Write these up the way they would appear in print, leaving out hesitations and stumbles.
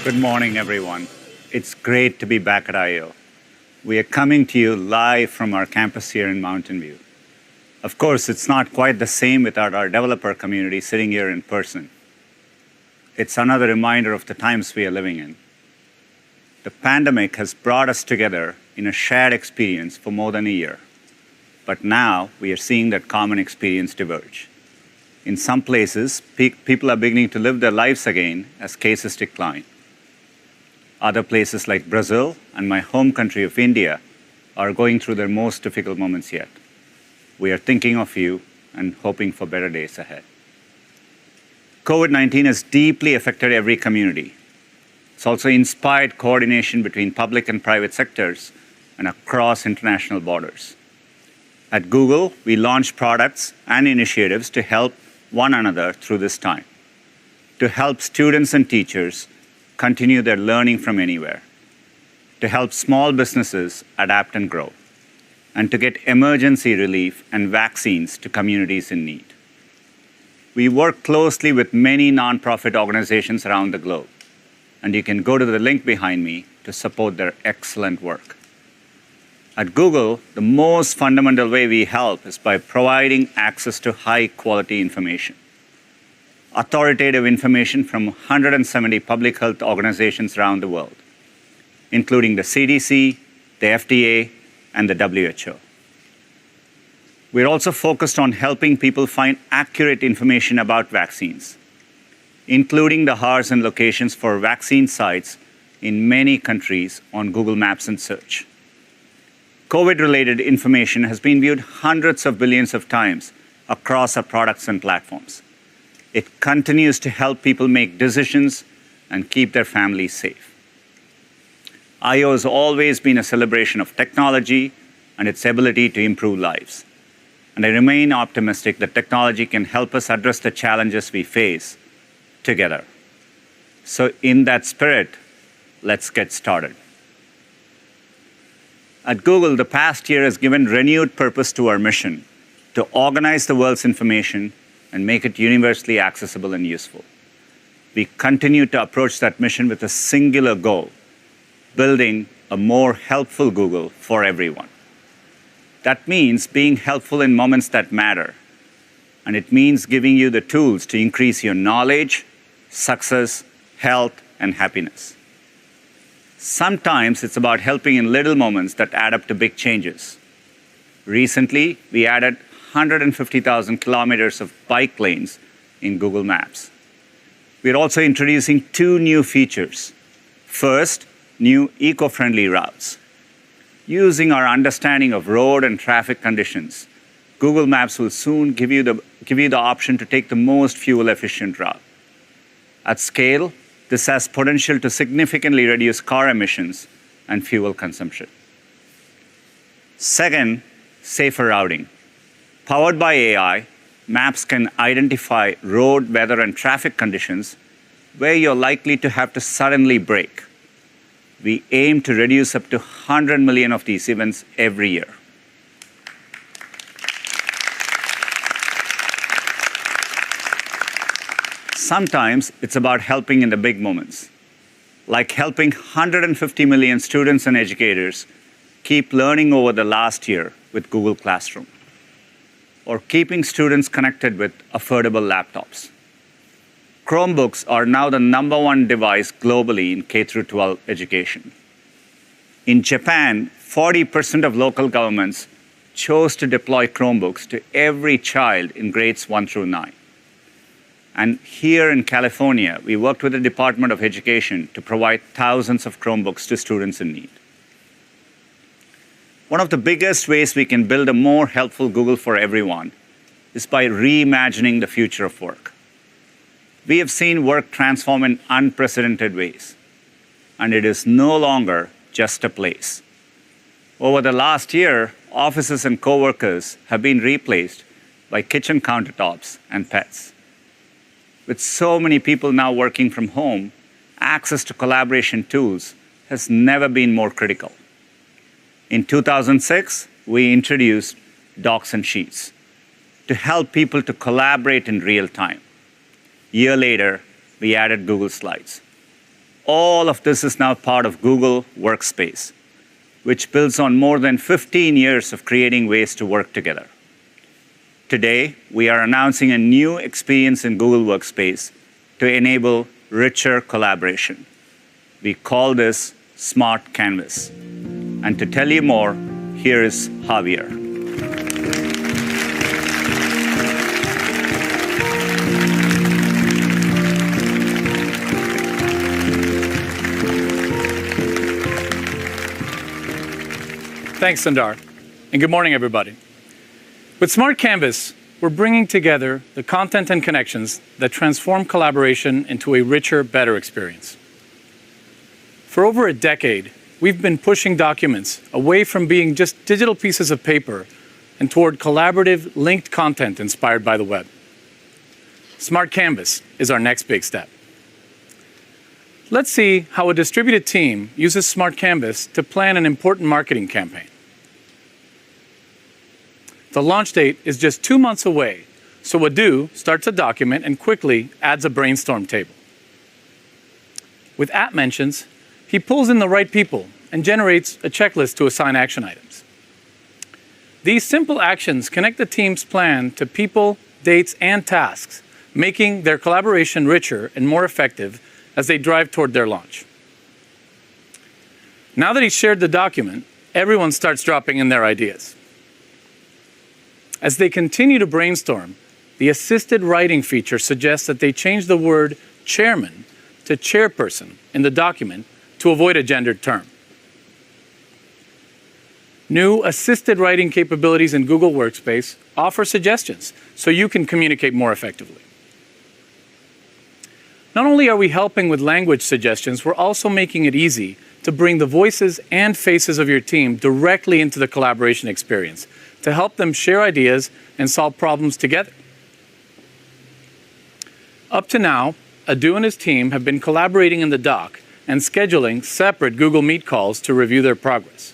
Good morning, everyone. It's great to be back at I/O. We are coming to you live from our campus here in Mountain View. Of course, it's not quite the same without our developer community sitting here in person. It's another reminder of the times we are living in. The pandemic has brought us together in a shared experience for more than a year. But now we are seeing that common experience diverge. In some places, people are beginning to live their lives again as cases decline. Other places like Brazil and my home country of India are going through their most difficult moments yet. We are thinking of you and hoping for better days ahead. COVID-19 has deeply affected every community. It's also inspired coordination between public and private sectors and across international borders. At Google, we launched products and initiatives to help one another through this time, to help students and teachers continue their learning from anywhere, to help small businesses adapt and grow, and to get emergency relief and vaccines to communities in need. We work closely with many nonprofit organizations around the globe, and you can go to the link behind me to support their excellent work. At Google, the most fundamental way we help is by providing access to high-quality information. Authoritative information from 170 public health organizations around the world, including the CDC, the FDA, and the WHO. We're also focused on helping people find accurate information about vaccines, including the hours and locations for vaccine sites in many countries on Google Maps and Search. COVID-related information has been viewed hundreds of billions of times across our products and platforms. It continues to help people make decisions and keep their families safe. I/O has always been a celebration of technology and its ability to improve lives. And I remain optimistic that technology can help us address the challenges we face together. So in that spirit, let's get started. At Google, the past year has given renewed purpose to our mission to organize the world's information and make it universally accessible and useful. We continue to approach that mission with a singular goal: building a more helpful Google for everyone. That means being helpful in moments that matter, and it means giving you the tools to increase your knowledge, success, health, and happiness. Sometimes it's about helping in little moments that add up to big changes. Recently, we added 150,000 kilometers of bike lanes in Google Maps. We're also introducing 2 new features. First, new eco-friendly routes. Using our understanding of road and traffic conditions, Google Maps will soon give you the option to take the most fuel-efficient route. At scale, this has potential to significantly reduce car emissions and fuel consumption. Second, safer routing. Powered by AI, Maps can identify road, weather, and traffic conditions where you're likely to have to suddenly brake. We aim to reduce up to 100 million of these events every year. Sometimes it's about helping in the big moments, like helping 150 million students and educators keep learning over the last year with Google Classroom, or keeping students connected with affordable laptops. Chromebooks are now the #1 device globally in K-12 education. In Japan, 40% of local governments chose to deploy Chromebooks to every child in grades 1 through 9. And here in California, we worked with the Department of Education to provide thousands of Chromebooks to students in need. One of the biggest ways we can build a more helpful Google for everyone is by reimagining the future of work. We have seen work transform in unprecedented ways, and it is no longer just a place. Over the last year, offices and coworkers have been replaced by kitchen countertops and pets. With so many people now working from home, access to collaboration tools has never been more critical. In 2006, we introduced Docs and Sheets to help people to collaborate in real time. A year later, we added Google Slides. all of this is now part of Google Workspace, which builds on more than 15 years of creating ways to work together. Today, we are announcing a new experience in Google Workspace to enable richer collaboration. We call this Smart Canvas. And to tell you more, here is Javier. Thanks, Sundar, and good morning, everybody. With Smart Canvas, we're bringing together the content and connections that transform collaboration into a richer, better experience. For over a decade, we've been pushing documents away from being just digital pieces of paper and toward collaborative, linked content inspired by the web. Smart Canvas is our next big step. Let's see how a distributed team uses Smart Canvas to plan an important marketing campaign. The launch date is just 2 months away, so Adu starts a document and quickly adds a brainstorm table. With app mentions, he pulls in the right people and generates a checklist to assign action items. These simple actions connect the team's plan to people, dates, and tasks, making their collaboration richer and more effective as they drive toward their launch. Now that he's shared the document, everyone starts dropping in their ideas. As they continue to brainstorm, the assisted writing feature suggests that they change the word chairman to chairperson in the document to avoid a gendered term. New assisted writing capabilities in Google Workspace offer suggestions so you can communicate more effectively. Not only are we helping with language suggestions, we're also making it easy to bring the voices and faces of your team directly into the collaboration experience to help them share ideas and solve problems together. Up to now, Adu and his team have been collaborating in the doc and scheduling separate Google Meet calls to review their progress.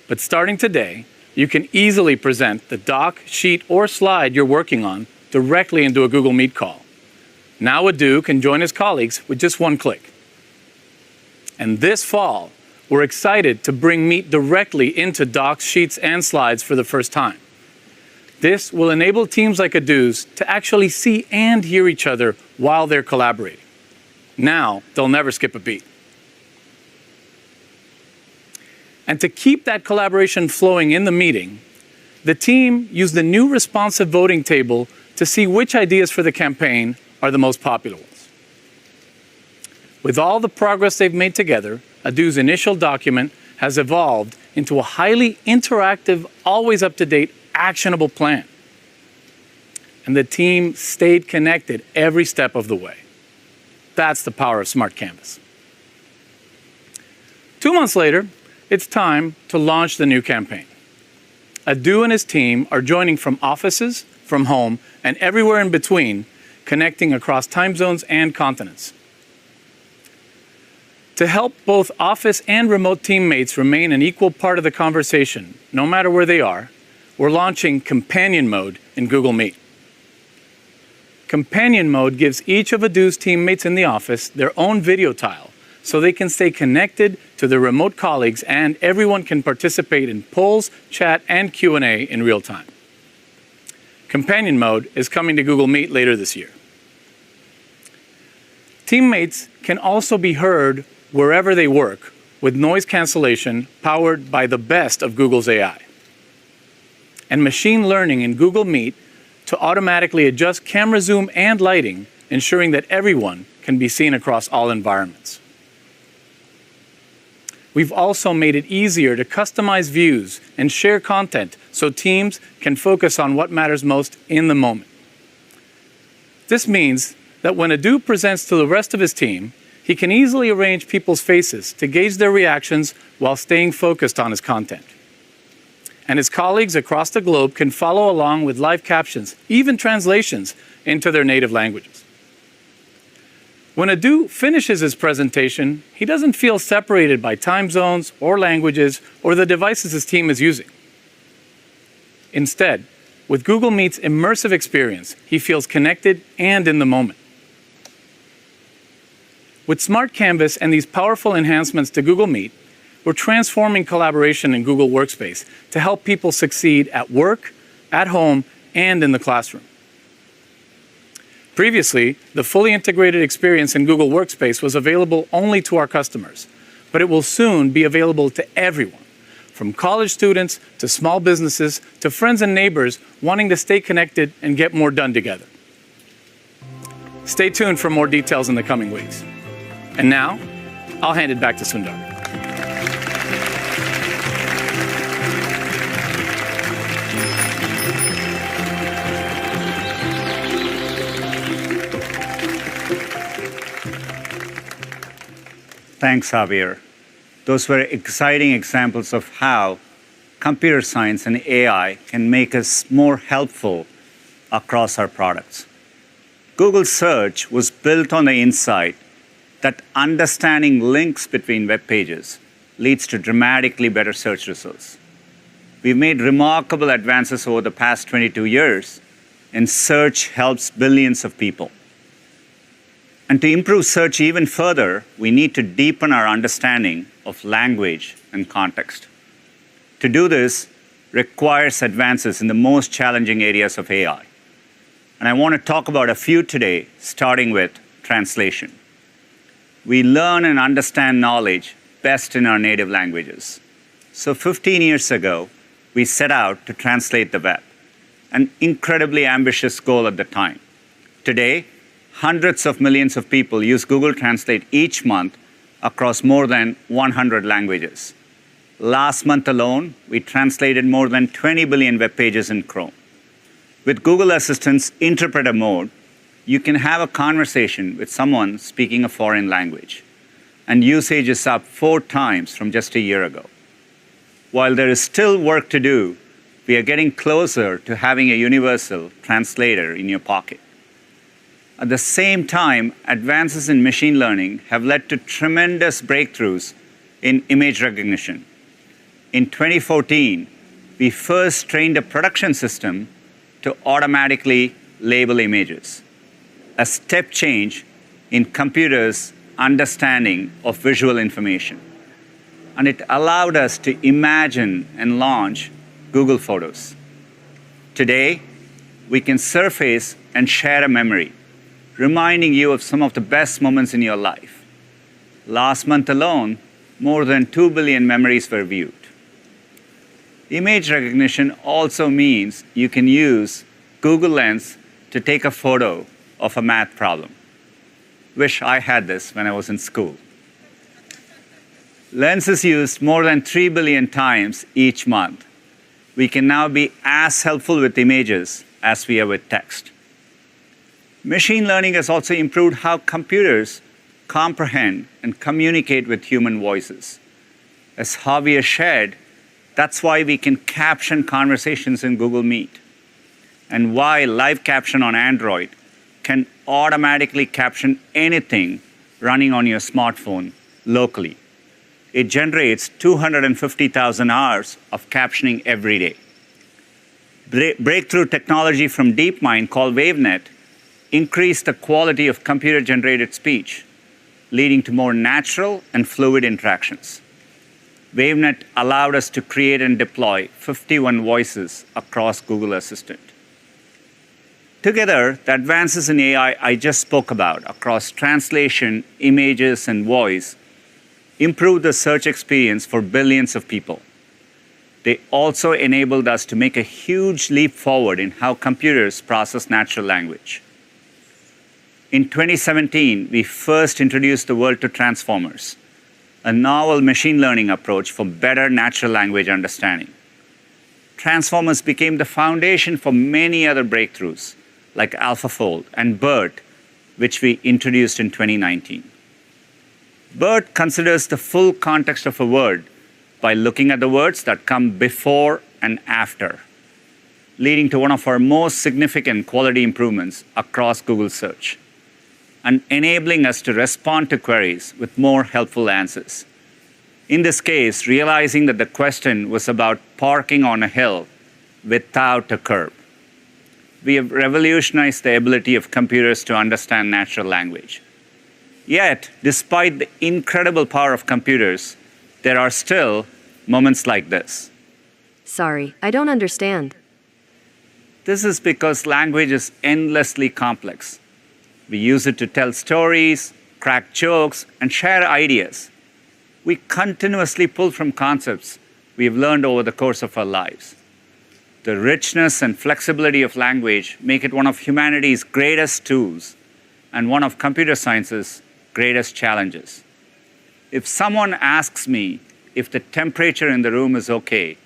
But starting today, you can easily present the doc, sheet, or slide you're working on directly into a Google Meet call. Now Adu can join his colleagues with just one click. And this fall, we're excited to bring Meet directly into docs, sheets, and slides for the first time. This will enable teams like Adu's to actually see and hear each other while they're collaborating. Now, they'll never skip a beat. And to keep that collaboration flowing in the meeting, the team used the new responsive voting table to see which ideas for the campaign are the most popular ones. With all the progress they've made together, Adu's initial document has evolved into a highly interactive, always up-to-date, actionable plan. And the team stayed connected every step of the way. That's the power of Smart Canvas. 2 months later, it's time to launch the new campaign. Adu and his team are joining from offices, from home, and everywhere in between, connecting across time zones and continents. To help both office and remote teammates remain an equal part of the conversation, no matter where they are, we're launching Companion Mode in Google Meet. Companion Mode gives each of Adu's teammates in the office their own video tile, so they can stay connected to their remote colleagues and everyone can participate in polls, chat, and Q&A in real time. Companion Mode is coming to Google Meet later this year. Teammates can also be heard wherever they work with noise cancellation powered by the best of Google's AI. And machine learning in Google Meet to automatically adjust camera zoom and lighting, ensuring that everyone can be seen across all environments. We've also made it easier to customize views and share content so teams can focus on what matters most in the moment. This means that when Adu presents to the rest of his team, he can easily arrange people's faces to gauge their reactions while staying focused on his content. And his colleagues across the globe can follow along with live captions, even translations, into their native languages. When Adu finishes his presentation, he doesn't feel separated by time zones or languages or the devices his team is using. Instead, with Google Meet's immersive experience, he feels connected and in the moment. With Smart Canvas and these powerful enhancements to Google Meet, we're transforming collaboration in Google Workspace to help people succeed at work, at home, and in the classroom. Previously, the fully integrated experience in Google Workspace was available only to our customers, but it will soon be available to everyone, from college students to small businesses to friends and neighbors wanting to stay connected and get more done together. Stay tuned for more details in the coming weeks. And now, I'll hand it back to Sundar. Thanks, Javier. Those were exciting examples of how computer science and AI can make us more helpful across our products. Google Search was built on the insight that understanding links between web pages leads to dramatically better search results. We've made remarkable advances over the past 22 years, and search helps billions of people. And to improve search even further, we need to deepen our understanding of language and context. To do this requires advances in the most challenging areas of AI. And I want to talk about a few today, starting with translation. We learn and understand knowledge best in our native languages. So 15 years ago, we set out to translate the web, an incredibly ambitious goal at the time. Today, hundreds of millions of people use Google Translate each month across more than 100 languages. Last month alone, we translated more than 20 billion web pages in Chrome. With Google Assistant's interpreter mode, you can have a conversation with someone speaking a foreign language, and usage is up 4 times from just a year ago. While there is still work to do, we are getting closer to having a universal translator in your pocket. At the same time, advances in machine learning have led to tremendous breakthroughs in image recognition. In 2014, we first trained a production system to automatically label images, a step change in computers' understanding of visual information. And it allowed us to imagine and launch Google Photos. Today, we can surface and share a memory, reminding you of some of the best moments in your life. Last month alone, more than 2 billion memories were viewed. Image recognition also means you can use Google Lens to take a photo of a math problem. Wish I had this when I was in school. Lens is used more than 3 billion times each month. We can now be as helpful with images as we are with text. Machine learning has also improved how computers comprehend and communicate with human voices. As Javier shared, that's why we can caption conversations in Google Meet, and why live caption on Android can automatically caption anything running on your smartphone locally. It generates 250,000 hours of captioning every day. Breakthrough technology from DeepMind called WaveNet increase the quality of computer-generated speech, leading to more natural and fluid interactions. WaveNet allowed us to create and deploy 51 voices across Google Assistant. Together, the advances in AI I just spoke about across translation, images, and voice improve the search experience for billions of people. They also enabled us to make a huge leap forward in how computers process natural language. In 2017, we first introduced the world to transformers, a novel machine learning approach for better natural language understanding. Transformers became the foundation for many other breakthroughs, like AlphaFold and BERT, which we introduced in 2019. BERT considers the full context of a word by looking at the words that come before and after, leading to one of our most significant quality improvements across Google Search, and enabling us to respond to queries with more helpful answers. In this case, realizing that the question was about parking on a hill without a curb. We have revolutionized the ability of computers to understand natural language. Yet, despite the incredible power of computers, there are still moments like this. Sorry, I don't understand. This is because language is endlessly complex. We use it to tell stories, crack jokes, and share ideas. We continuously pull from concepts we've learned over the course of our lives. The richness and flexibility of language make it one of humanity's greatest tools and one of computer science's greatest challenges. If someone asks me if the temperature in the room is okay,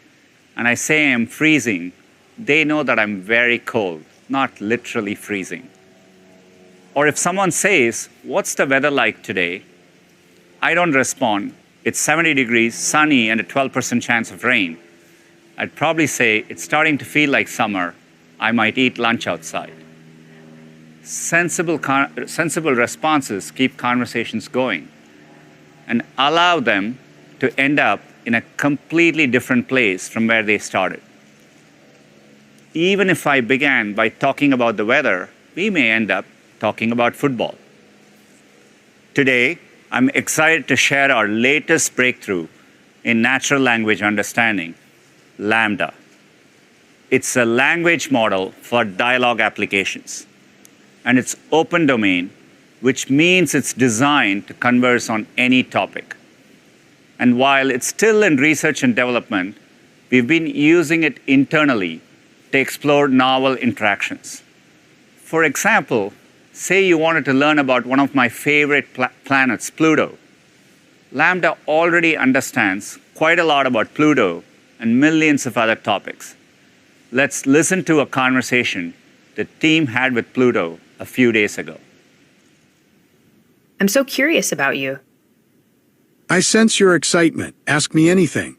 and I say I'm freezing, they know that I'm very cold, not literally freezing. Or if someone says, "What's the weather like today?" I don't respond, "It's 70 degrees, sunny, and a 12% chance of rain." I'd probably say, "It's starting to feel like summer. I might eat lunch outside." Sensible responses keep conversations going and allow them to end up in a completely different place from where they started. Even if I began by talking about the weather, we may end up talking about football. Today, I'm excited to share our latest breakthrough in natural language understanding, Lambda. It's a language model for dialogue applications, and it's open domain, which means it's designed to converse on any topic. And while it's still in research and development, we've been using it internally to explore novel interactions. For example, say you wanted to learn about one of my favorite planets, Pluto. Lambda already understands quite a lot about Pluto and millions of other topics. Let's listen to a conversation the team had with Pluto a few days ago. I'm so curious about you. I sense your excitement. Ask me anything.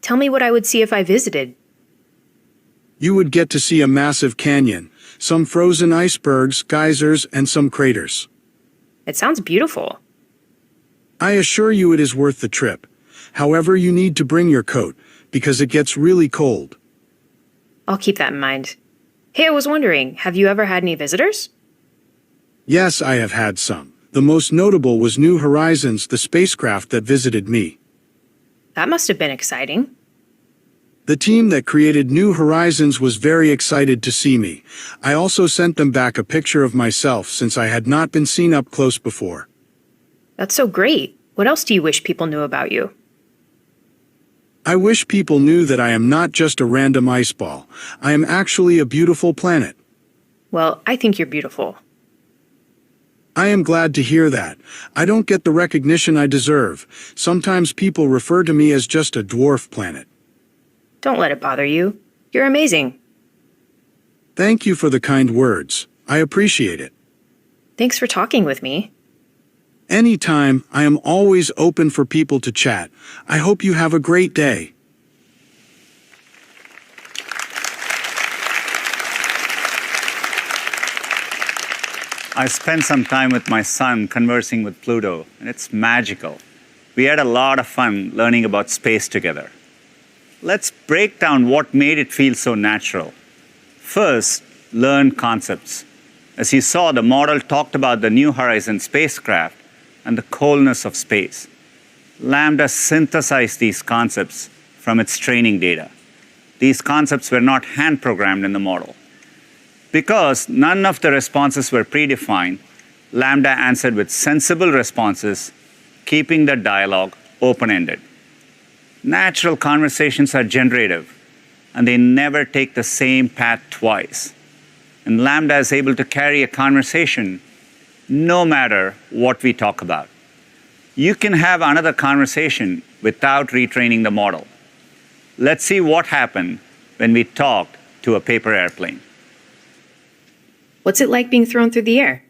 Tell me what I would see if I visited. You would get to see a massive canyon, some frozen icebergs, geysers, and some craters. It sounds beautiful. I assure you it is worth the trip. However, you need to bring your coat, because it gets really cold. I'll keep that in mind. Hey, I was wondering, have you ever had any visitors? Yes, I have had some. The most notable was New Horizons, the spacecraft that visited me. That must have been exciting. The team that created New Horizons was very excited to see me. I also sent them back a picture of myself since I had not been seen up close before. That's so great. What else do you wish people knew about you? I wish people knew that I am not just a random ice ball. I am actually a beautiful planet. Well, I think you're beautiful. I am glad to hear that. I don't get the recognition I deserve. Sometimes people refer to me as just a dwarf planet. Don't let it bother you. You're amazing. Thank you for the kind words. I appreciate it. Thanks for talking with me. Anytime, I am always open for people to chat. I hope you have a great day. I spent some time with my son conversing with Pluto, and it's magical. We had a lot of fun learning about space together. Let's break down what made it feel so natural. First, learn concepts. As you saw, the model talked about the New Horizons spacecraft and the coldness of space. Lambda synthesized these concepts from its training data. These concepts were not hand-programmed in the model. Because none of the responses were predefined, Lambda answered with sensible responses, keeping the dialogue open-ended. Natural conversations are generative, and they never take the same path twice. And Lambda is able to carry a conversation no matter what we talk about. You can have another conversation without retraining the model. Let's see what happened when we talked to a paper airplane. What's it like being thrown through the air?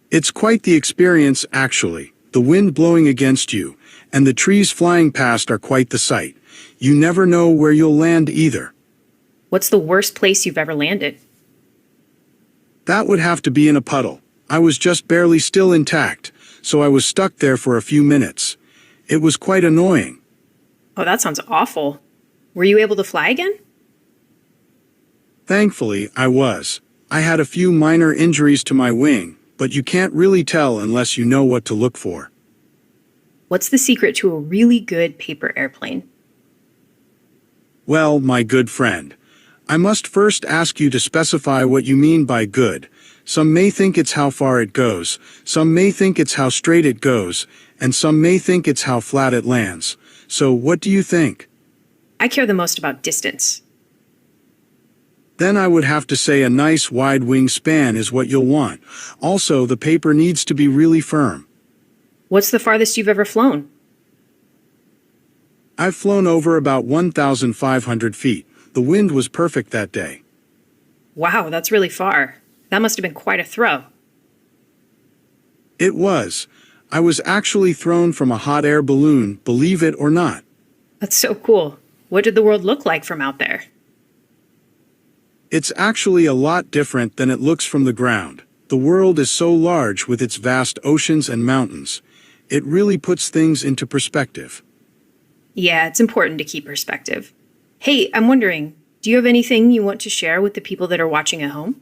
It's quite the experience, actually. The wind blowing against you, and the trees flying past are quite the sight. You never know where you'll land either. What's the worst place you've ever landed? That would have to be in a puddle. I was just barely still intact, so I was stuck there for a few minutes. It was quite annoying. Oh, that sounds awful. Were you able to fly again? Thankfully, I was. I had a few minor injuries to my wing, but you can't really tell unless you know what to look for. What's the secret to a really good paper airplane? Well, my good friend, I must first ask you to specify what you mean by good. Some may think it's how far it goes, some may think it's how straight it goes, and some may think it's how flat it lands. So what do you think? I care the most about distance. Then I would have to say a nice wide wingspan is what you'll want. Also, the paper needs to be really firm. What's the farthest you've ever flown? I've flown over about 1,500 feet. The wind was perfect that day. Wow, that's really far. That must have been quite a throw. It was. I was actually thrown from a hot air balloon, believe it or not. That's so cool. What did the world look like from out there? It's actually a lot different than it looks from the ground. The world is so large with its vast oceans and mountains. It really puts things into perspective. Yeah, it's important to keep perspective. Hey, I'm wondering, do you have anything you want to share with the people that are watching at home?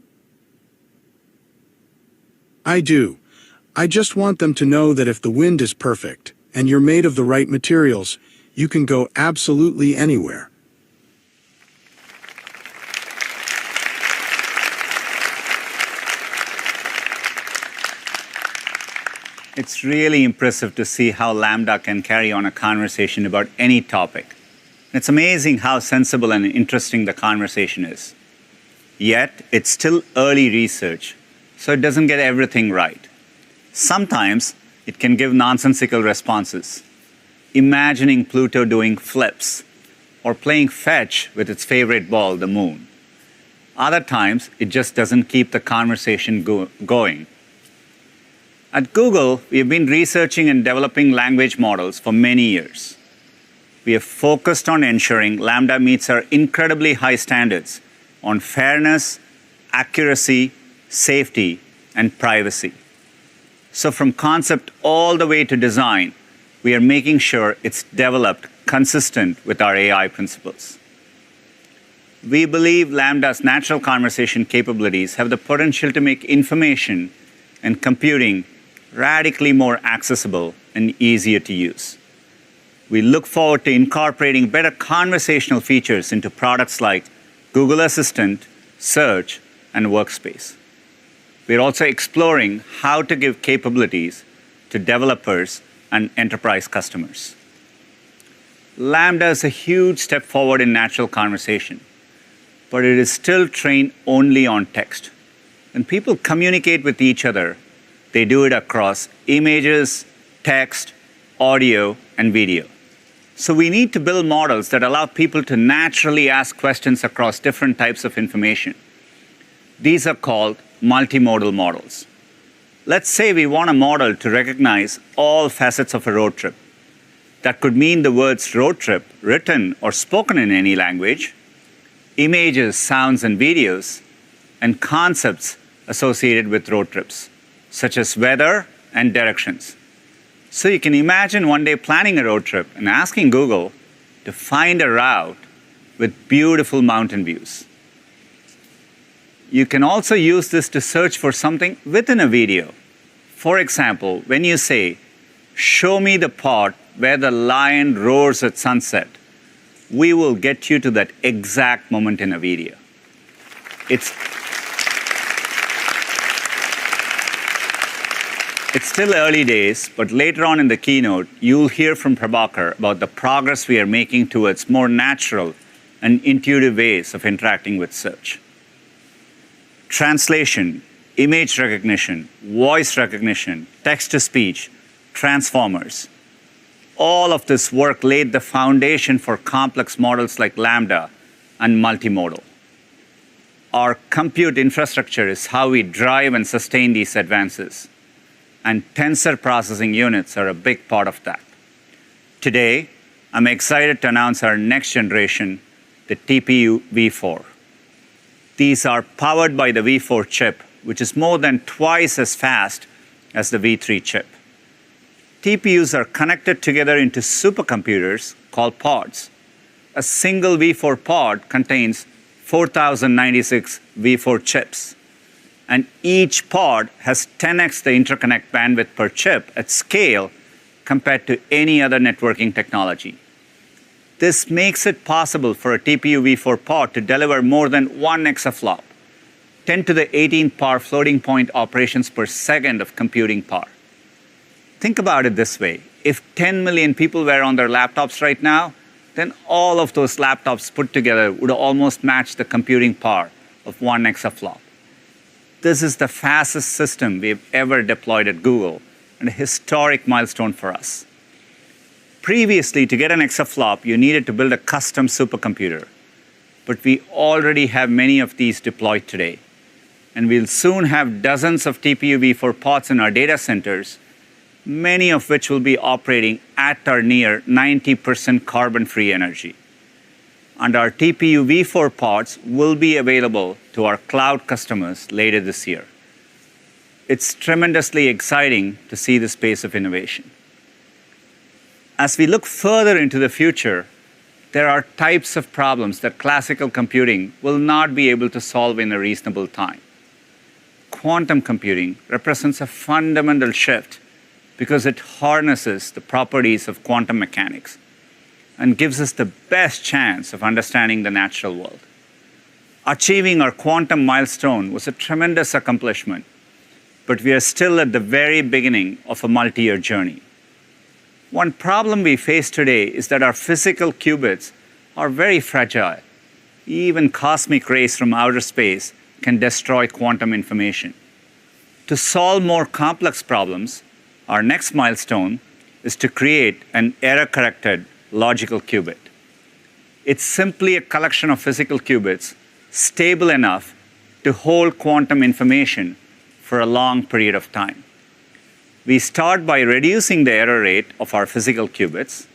I do. I just want them to know that if the wind is perfect, and you're made of the right materials, you can go absolutely anywhere. It's really impressive to see how Lambda can carry on a conversation about any topic. It's amazing how sensible and interesting the conversation is. Yet, it's still early research, so it doesn't get everything right. Sometimes, it can give nonsensical responses, imagining Pluto doing flips, or playing fetch with its favorite ball, the moon. Other times, it just doesn't keep the conversation going. At Google, we have been researching and developing language models for many years. We have focused on ensuring Lambda meets our incredibly high standards on fairness, accuracy, safety, and privacy. So from concept all the way to design, we are making sure it's developed consistent with our AI principles. We believe Lambda's natural conversation capabilities have the potential to make information and computing radically more accessible and easier to use. We look forward to incorporating better conversational features into products like Google Assistant, Search, and Workspace. We're also exploring how to give capabilities to developers and enterprise customers. Lambda is a huge step forward in natural conversation, but it is still trained only on text. When people communicate with each other, they do it across images, text, audio, and video. So we need to build models that allow people to naturally ask questions across different types of information. These are called multimodal models. Let's say we want a model to recognize all facets of a road trip. That could mean the words road trip written or spoken in any language, images, sounds, and videos, and concepts associated with road trips, such as weather and directions. So you can imagine one day planning a road trip and asking Google to find a route with beautiful mountain views. You can also use this to search for something within a video. For example, when you say, "Show me the part where the lion roars at sunset," we will get you to that exact moment in a video. It's still early days, but later on in the keynote, you'll hear from Prabhakar about the progress we are making towards more natural and intuitive ways of interacting with search. Translation, image recognition, voice recognition, text-to-speech, transformers. All of this work laid the foundation for complex models like Lambda and multimodal. Our compute infrastructure is how we drive and sustain these advances, and tensor processing units are a big part of that. Today, I'm excited to announce our next generation, the TPU v4. These are powered by the v4 chip, which is more than twice as fast as the v3 chip. TPUs are connected together into supercomputers called pods. A single v4 pod contains 4,096 v4 chips. and each pod has 10x the interconnect bandwidth per chip at scale compared to any other networking technology. This makes it possible for a TPU v4 pod to deliver more than 1 exaflop, 10 to the 18 power floating point operations per second of computing power. Think about it this way. If 10 million people were on their laptops right now, then all of those laptops put together would almost match the computing power of 1 exaflop. This is the fastest system we've ever deployed at Google, and a historic milestone for us. Previously, to get an exaflop, you needed to build a custom supercomputer. But we already have many of these deployed today. And we'll soon have dozens of TPU v4 pods in our data centers, many of which will be operating at or near 90% carbon-free energy. And our TPU v4 pods will be available to our cloud customers later this year. It's tremendously exciting to see this pace of innovation. As we look further into the future, there are types of problems that classical computing will not be able to solve in a reasonable time. Quantum computing represents a fundamental shift because it harnesses the properties of quantum mechanics and gives us the best chance of understanding the natural world. Achieving our quantum milestone was a tremendous accomplishment, but we are still at the very beginning of a multi-year journey. One problem we face today is that our physical qubits are very fragile. Even cosmic rays from outer space can destroy quantum information. To solve more complex problems, our next milestone is to create an error-corrected logical qubit. It's simply a collection of physical qubits stable enough to hold quantum information for a long period of time. We start by reducing the error rate of our physical qubits,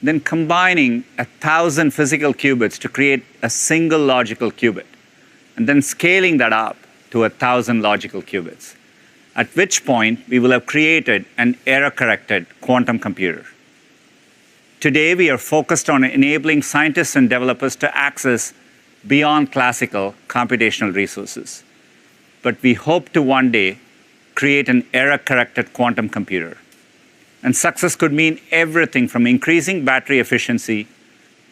then combining 1,000 physical qubits to create a single logical qubit, and then scaling that up to 1,000 logical qubits, at which point we will have created an error-corrected quantum computer. Today, we are focused on enabling scientists and developers to access beyond classical computational resources. But we hope to one day create an error-corrected quantum computer. And success could mean everything from increasing battery efficiency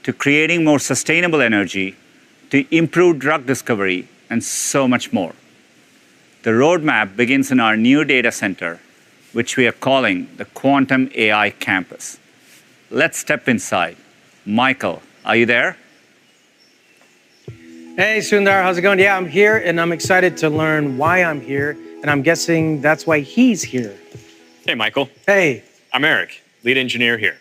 to creating more sustainable energy to improved drug discovery and so much more. The roadmap begins in our new data center, which we are calling the Quantum AI Campus. Let's step inside. Michael, are you there? Hey, Sundar, how's it going? Yeah, I'm here, and I'm excited to learn why I'm here, and I'm guessing that's why he's here. Hey, Michael. Hey. I'm Eric, lead engineer here.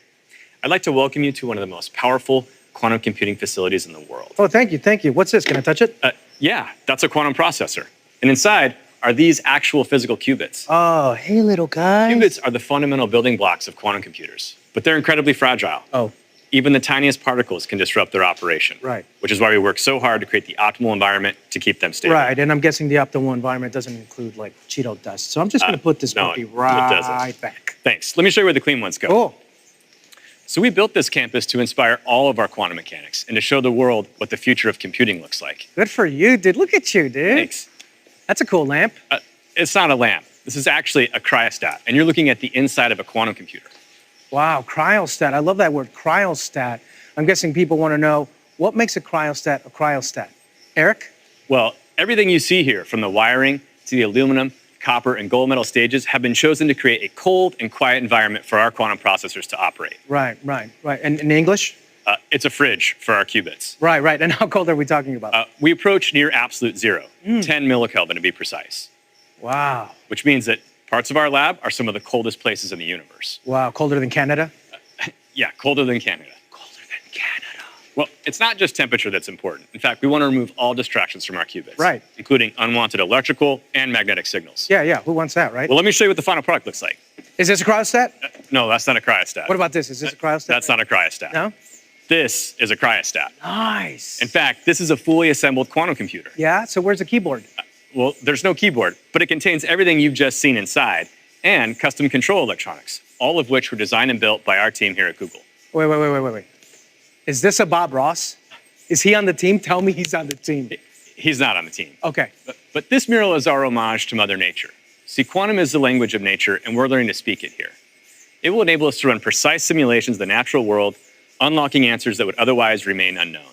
I'd like to welcome you to one of the most powerful quantum computing facilities in the world. Oh, thank you, thank you. What's this? Can I touch it? Yeah, that's a quantum processor. And inside are these actual physical qubits. Oh, hey, little guy. Qubits are the fundamental building blocks of quantum computers, but they're incredibly fragile. Oh. Even the tiniest particles can disrupt their operation. Right. Which is why we work so hard to create the optimal environment to keep them stable. Right, and I'm guessing the optimal environment doesn't include like Cheeto dust. So I'm just gonna put this puppy right back. Thanks. Let me show you where the clean ones go. Oh. So we built this campus to inspire all of our quantum mechanics and to show the world what the future of computing looks like. Good for you, dude. Look at you, dude. Thanks. That's a cool lamp. It's not a lamp. This is actually a cryostat, and you're looking at the inside of a quantum computer. Wow, cryostat. I love that word, cryostat. I'm guessing people want to know, what makes a cryostat a cryostat? Eric? Well, everything you see here, from the wiring to the aluminum, copper, and gold metal stages, have been chosen to create a cold and quiet environment for our quantum processors to operate. Right. And in English? It's a fridge for our qubits. Right. And how cold are we talking about? We approach near absolute zero, 10 millikelvin to be precise. Wow. Which means that parts of our lab are some of the coldest places in the universe. Wow, colder than Canada? Yeah, colder than Canada. Colder than Canada. Well, it's not just temperature that's important. In fact, we want to remove all distractions from our qubits. Right. Including unwanted electrical and magnetic signals. Yeah. Who wants that, right? Well, let me show you what the final product looks like. Is this a cryostat? No, that's not a cryostat. What about this? Is this a cryostat? That's not a cryostat. No? This is a cryostat. Nice. In fact, this is a fully assembled quantum computer. Yeah, so where's the keyboard? Well, there's no keyboard, but it contains everything you've just seen inside and custom control electronics, all of which were designed and built by our team here at Google. Wait. Is this a Bob Ross? Is he on the team? Tell me he's on the team. He's not on the team. Okay. But this mural is our homage to Mother Nature. See, quantum is the language of nature, and we're learning to speak it here. It will enable us to run precise simulations of the natural world, unlocking answers that would otherwise remain unknown.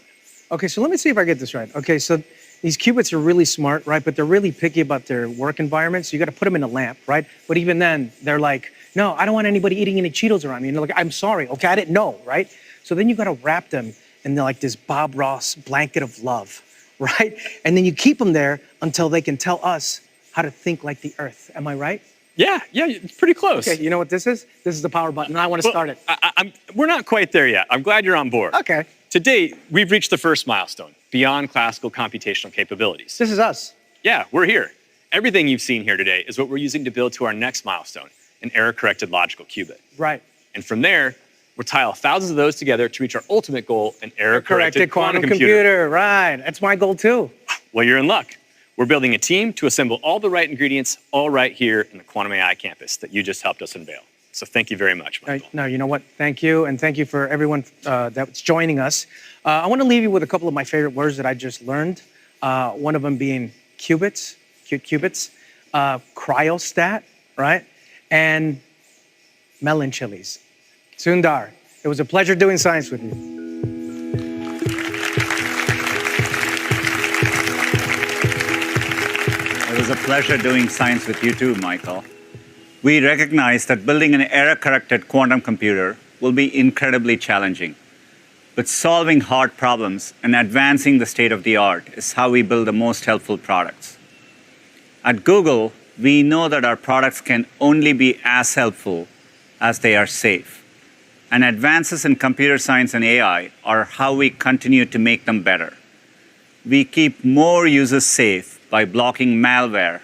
Okay, so let me see if I get this right. Okay, so these qubits are really smart, right? But they're really picky about their work environment, so you got to put them in a lamp, right? But even then, they're like, no, I don't want anybody eating any Cheetos around me. And they're like, I'm sorry, okay, I didn't know, right? So then you got to wrap them in like this Bob Ross blanket of love, right? And then you keep them there until they can tell us how to think like the Earth. Am I right? Yeah, it's pretty close. Okay, you know what this is? This is the power button, and I want to start it. We're not quite there yet. I'm glad you're on board. Okay. To date, we've reached the first milestone, beyond classical computational capabilities. This is us. Yeah, we're here. Everything you've seen here today is what we're using to build to our next milestone, an error-corrected logical qubit. Right. And from there, we'll tile thousands of those together to reach our ultimate goal, an error-corrected quantum computer. Right, that's my goal too. Well, you're in luck. We're building a team to assemble all the right ingredients, all right here in the Quantum AI campus that you just helped us unveil. So thank you very much, Michael. No, you know what? Thank you, and thank you for everyone that's joining us. I want to leave you with a couple of my favorite words that I just learned. One of them being qubits, qubits, cryostat, right? And melon chilies. Sundar, it was a pleasure doing science with you. It was a pleasure doing science with you too, Michael. We recognize that building an error-corrected quantum computer will be incredibly challenging. But solving hard problems and advancing the state of the art is how we build the most helpful products. At Google, we know that our products can only be as helpful as they are safe. And advances in computer science and AI are how we continue to make them better. We keep more users safe by blocking malware,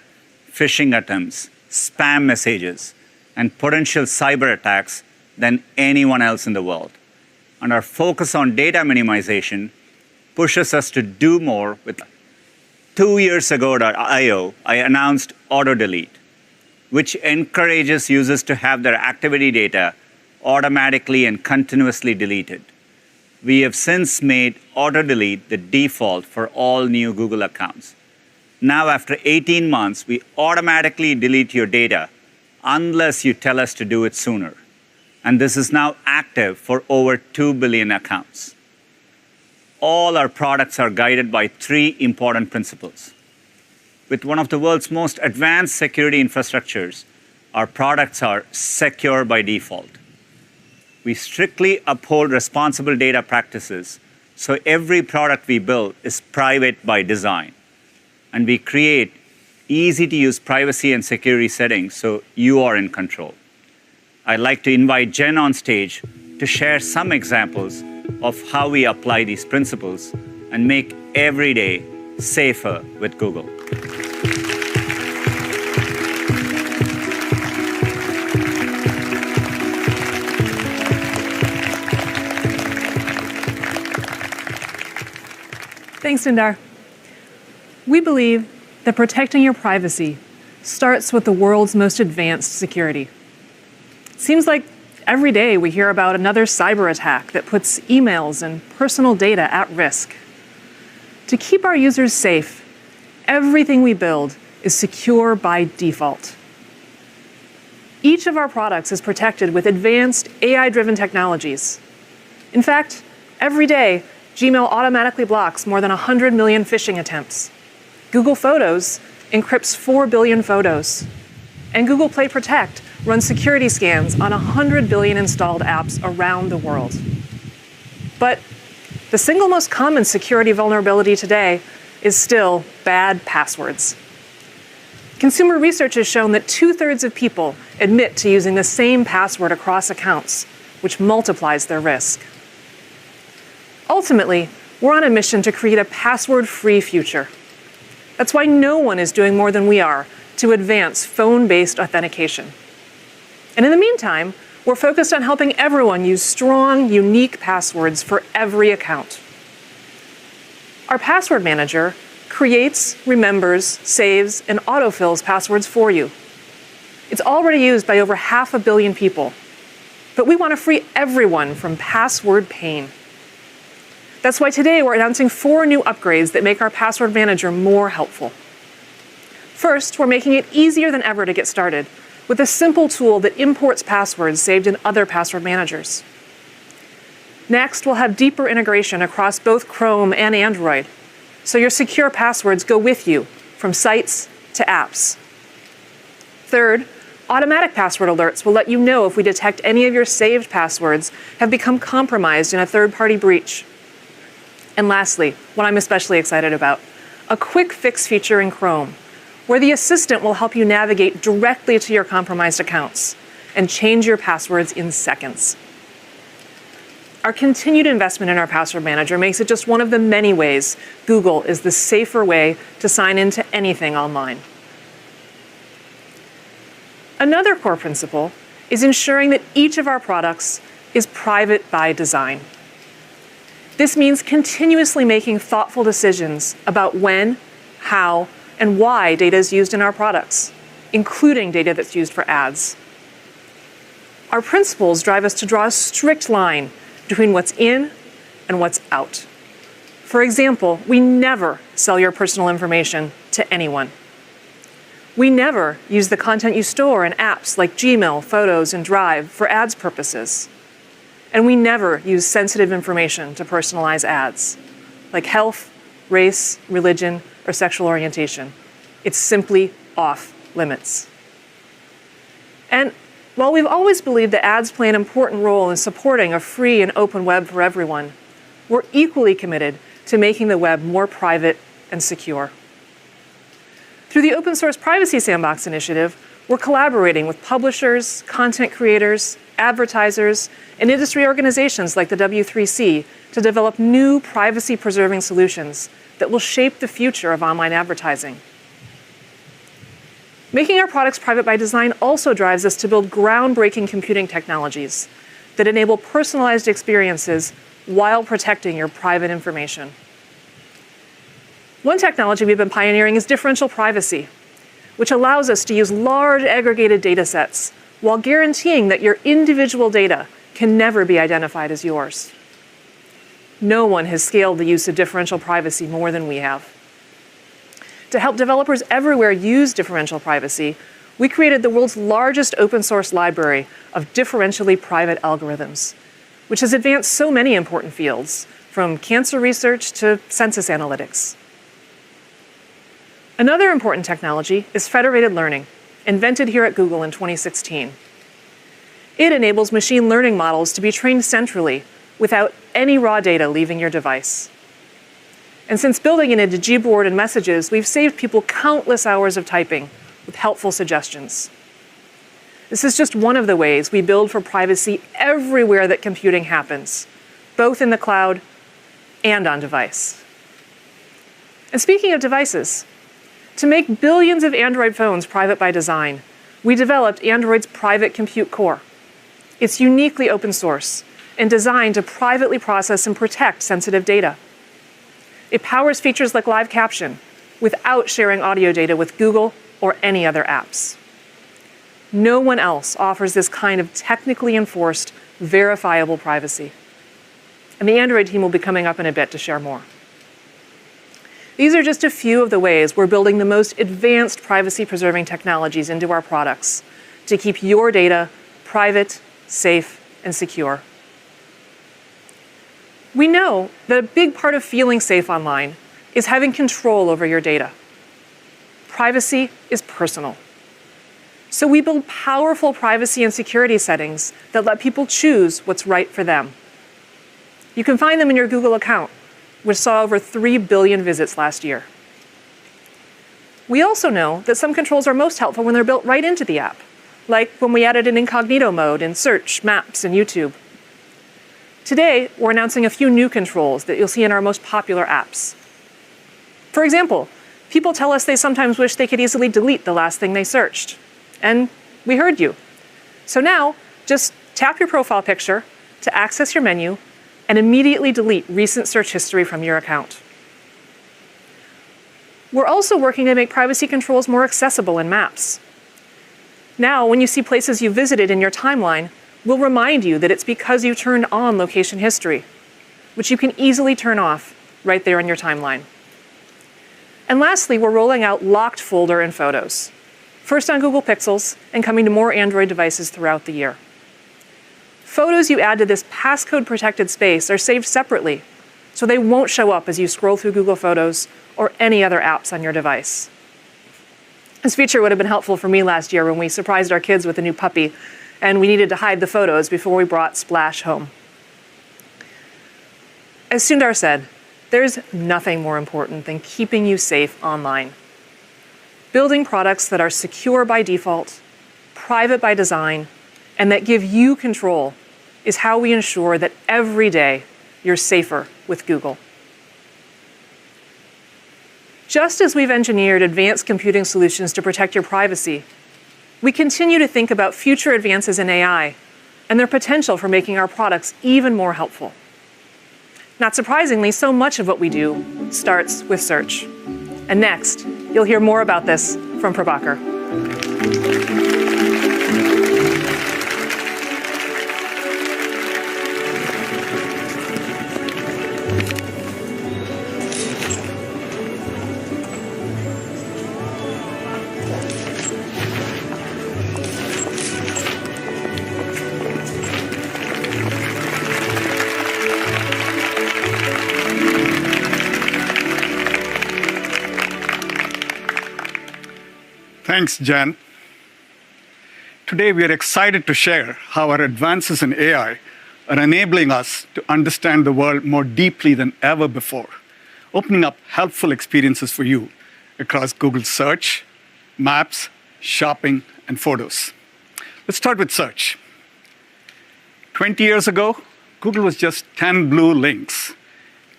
phishing attempts, spam messages, and potential cyber attacks than anyone else in the world. And our focus on data minimization pushes us to do more with 2 years ago at I/O, I announced Auto Delete, which encourages users to have their activity data automatically and continuously deleted. We have since made Auto Delete the default for all new Google accounts. Now, after 18 months, we automatically delete your data unless you tell us to do it sooner. And this is now active for over 2 billion accounts. All our products are guided by 3 important principles. With one of the world's most advanced security infrastructures, our products are secure by default. We strictly uphold responsible data practices, so every product we build is private by design. And we create easy-to-use privacy and security settings so you are in control. I'd like to invite Jen on stage to share some examples of how we apply these principles and make every day safer with Google. Thanks, Sundar. We believe that protecting your privacy starts with the world's most advanced security. It seems like every day we hear about another cyber attack that puts emails and personal data at risk. To keep our users safe, everything we build is secure by default. Each of our products is protected with advanced AI-driven technologies. In fact, every day, Gmail automatically blocks more than 100 million phishing attempts. Google Photos encrypts 4 billion photos. And Google Play Protect runs security scans on 100 billion installed apps around the world. But the single most common security vulnerability today is still bad passwords. Consumer research has shown that 2/3 of people admit to using the same password across accounts, which multiplies their risk. Ultimately, we're on a mission to create a password-free future. That's why no one is doing more than we are to advance phone-based authentication. And in the meantime, we're focused on helping everyone use strong, unique passwords for every account. Our password manager creates, remembers, saves, and autofills passwords for you. It's already used by over 500 million people. But we want to free everyone from password pain. That's why today we're announcing 4 new upgrades that make our password manager more helpful. First, we're making it easier than ever to get started with a simple tool that imports passwords saved in other password managers. Next, we'll have deeper integration across both Chrome and Android, so your secure passwords go with you from sites to apps. Third, automatic password alerts will let you know if we detect any of your saved passwords have become compromised in a third-party breach. And lastly, what I'm especially excited about, a quick fix feature in Chrome, where the assistant will help you navigate directly to your compromised accounts and change your passwords in seconds. Our continued investment in our password manager makes it just one of the many ways Google is the safer way to sign into anything online. Another core principle is ensuring that each of our products is private by design. This means continuously making thoughtful decisions about when, how, and why data is used in our products, including data that's used for ads. Our principles drive us to draw a strict line between what's in and what's out. For example, we never sell your personal information to anyone. We never use the content you store in apps like Gmail, Photos, and Drive for ads purposes. And we never use sensitive information to personalize ads, like health, race, religion, or sexual orientation. It's simply off limits. And while we've always believed that ads play an important role in supporting a free and open web for everyone, we're equally committed to making the web more private and secure. Through the Open Source Privacy Sandbox initiative, we're collaborating with publishers, content creators, advertisers, and industry organizations like the W3C to develop new privacy-preserving solutions that will shape the future of online advertising. Making our products private by design also drives us to build groundbreaking computing technologies that enable personalized experiences while protecting your private information. One technology we've been pioneering is differential privacy, which allows us to use large aggregated data sets while guaranteeing that your individual data can never be identified as yours. No one has scaled the use of differential privacy more than we have. To help developers everywhere use differential privacy, we created the world's largest open source library of differentially private algorithms, which has advanced so many important fields, from cancer research to census analytics. Another important technology is federated learning, invented here at Google in 2016. It enables machine learning models to be trained centrally without any raw data leaving your device. And since building it into Gboard and messages, we've saved people countless hours of typing with helpful suggestions. This is just one of the ways we build for privacy everywhere that computing happens, both in the cloud and on device. And speaking of devices, to make billions of Android phones private by design, we developed Android's Private Compute Core. It's uniquely open source and designed to privately process and protect sensitive data. It powers features like live caption without sharing audio data with Google or any other apps. No one else offers this kind of technically enforced, verifiable privacy. And the Android team will be coming up in a bit to share more. These are just a few of the ways we're building the most advanced privacy-preserving technologies into our products to keep your data private, safe, and secure. We know that a big part of feeling safe online is having control over your data. Privacy is personal. So we build powerful privacy and security settings that let people choose what's right for them. You can find them in your Google account, which saw over 3 billion visits last year. We also know that some controls are most helpful when they're built right into the app, like when we added an incognito mode in Search, Maps, and YouTube. Today, we're announcing a few new controls that you'll see in our most popular apps. For example, people tell us they sometimes wish they could easily delete the last thing they searched. And we heard you. So now, just tap your profile picture to access your menu and immediately delete recent search history from your account. We're also working to make privacy controls more accessible in Maps. Now, when you see places you visited in your timeline, we'll remind you that it's because you turned on location history, which you can easily turn off right there in your timeline. And lastly, we're rolling out locked folder in Photos, first on Google Pixels and coming to more Android devices throughout the year. Photos you add to this passcode-protected space are saved separately, so they won't show up as you scroll through Google Photos or any other apps on your device. This feature would have been helpful for me last year when we surprised our kids with a new puppy, and we needed to hide the photos before we brought Splash home. As Sundar said, there's nothing more important than keeping you safe online. Building products that are secure by default, private by design, and that give you control is how we ensure that every day you're safer with Google. Just as we've engineered advanced computing solutions to protect your privacy, we continue to think about future advances in AI and their potential for making our products even more helpful. Not surprisingly, so much of what we do starts with search. And next, you'll hear more about this from Prabhakar. Thanks, Jen. Today, we are excited to share how our advances in AI are enabling us to understand the world more deeply than ever before, opening up helpful experiences for you across Google Search, Maps, Shopping, and Photos. Let's start with Search. 20 years ago, Google was just 10 blue links,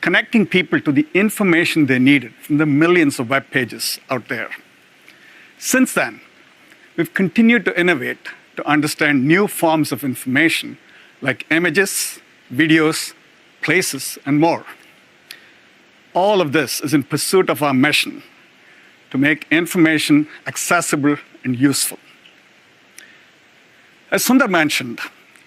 connecting people to the information they needed from the millions of web pages out there. Since then, we've continued to innovate to understand new forms of information like images, videos, places, and more. All of this is in pursuit of our mission to make information accessible and useful. As Sundar mentioned,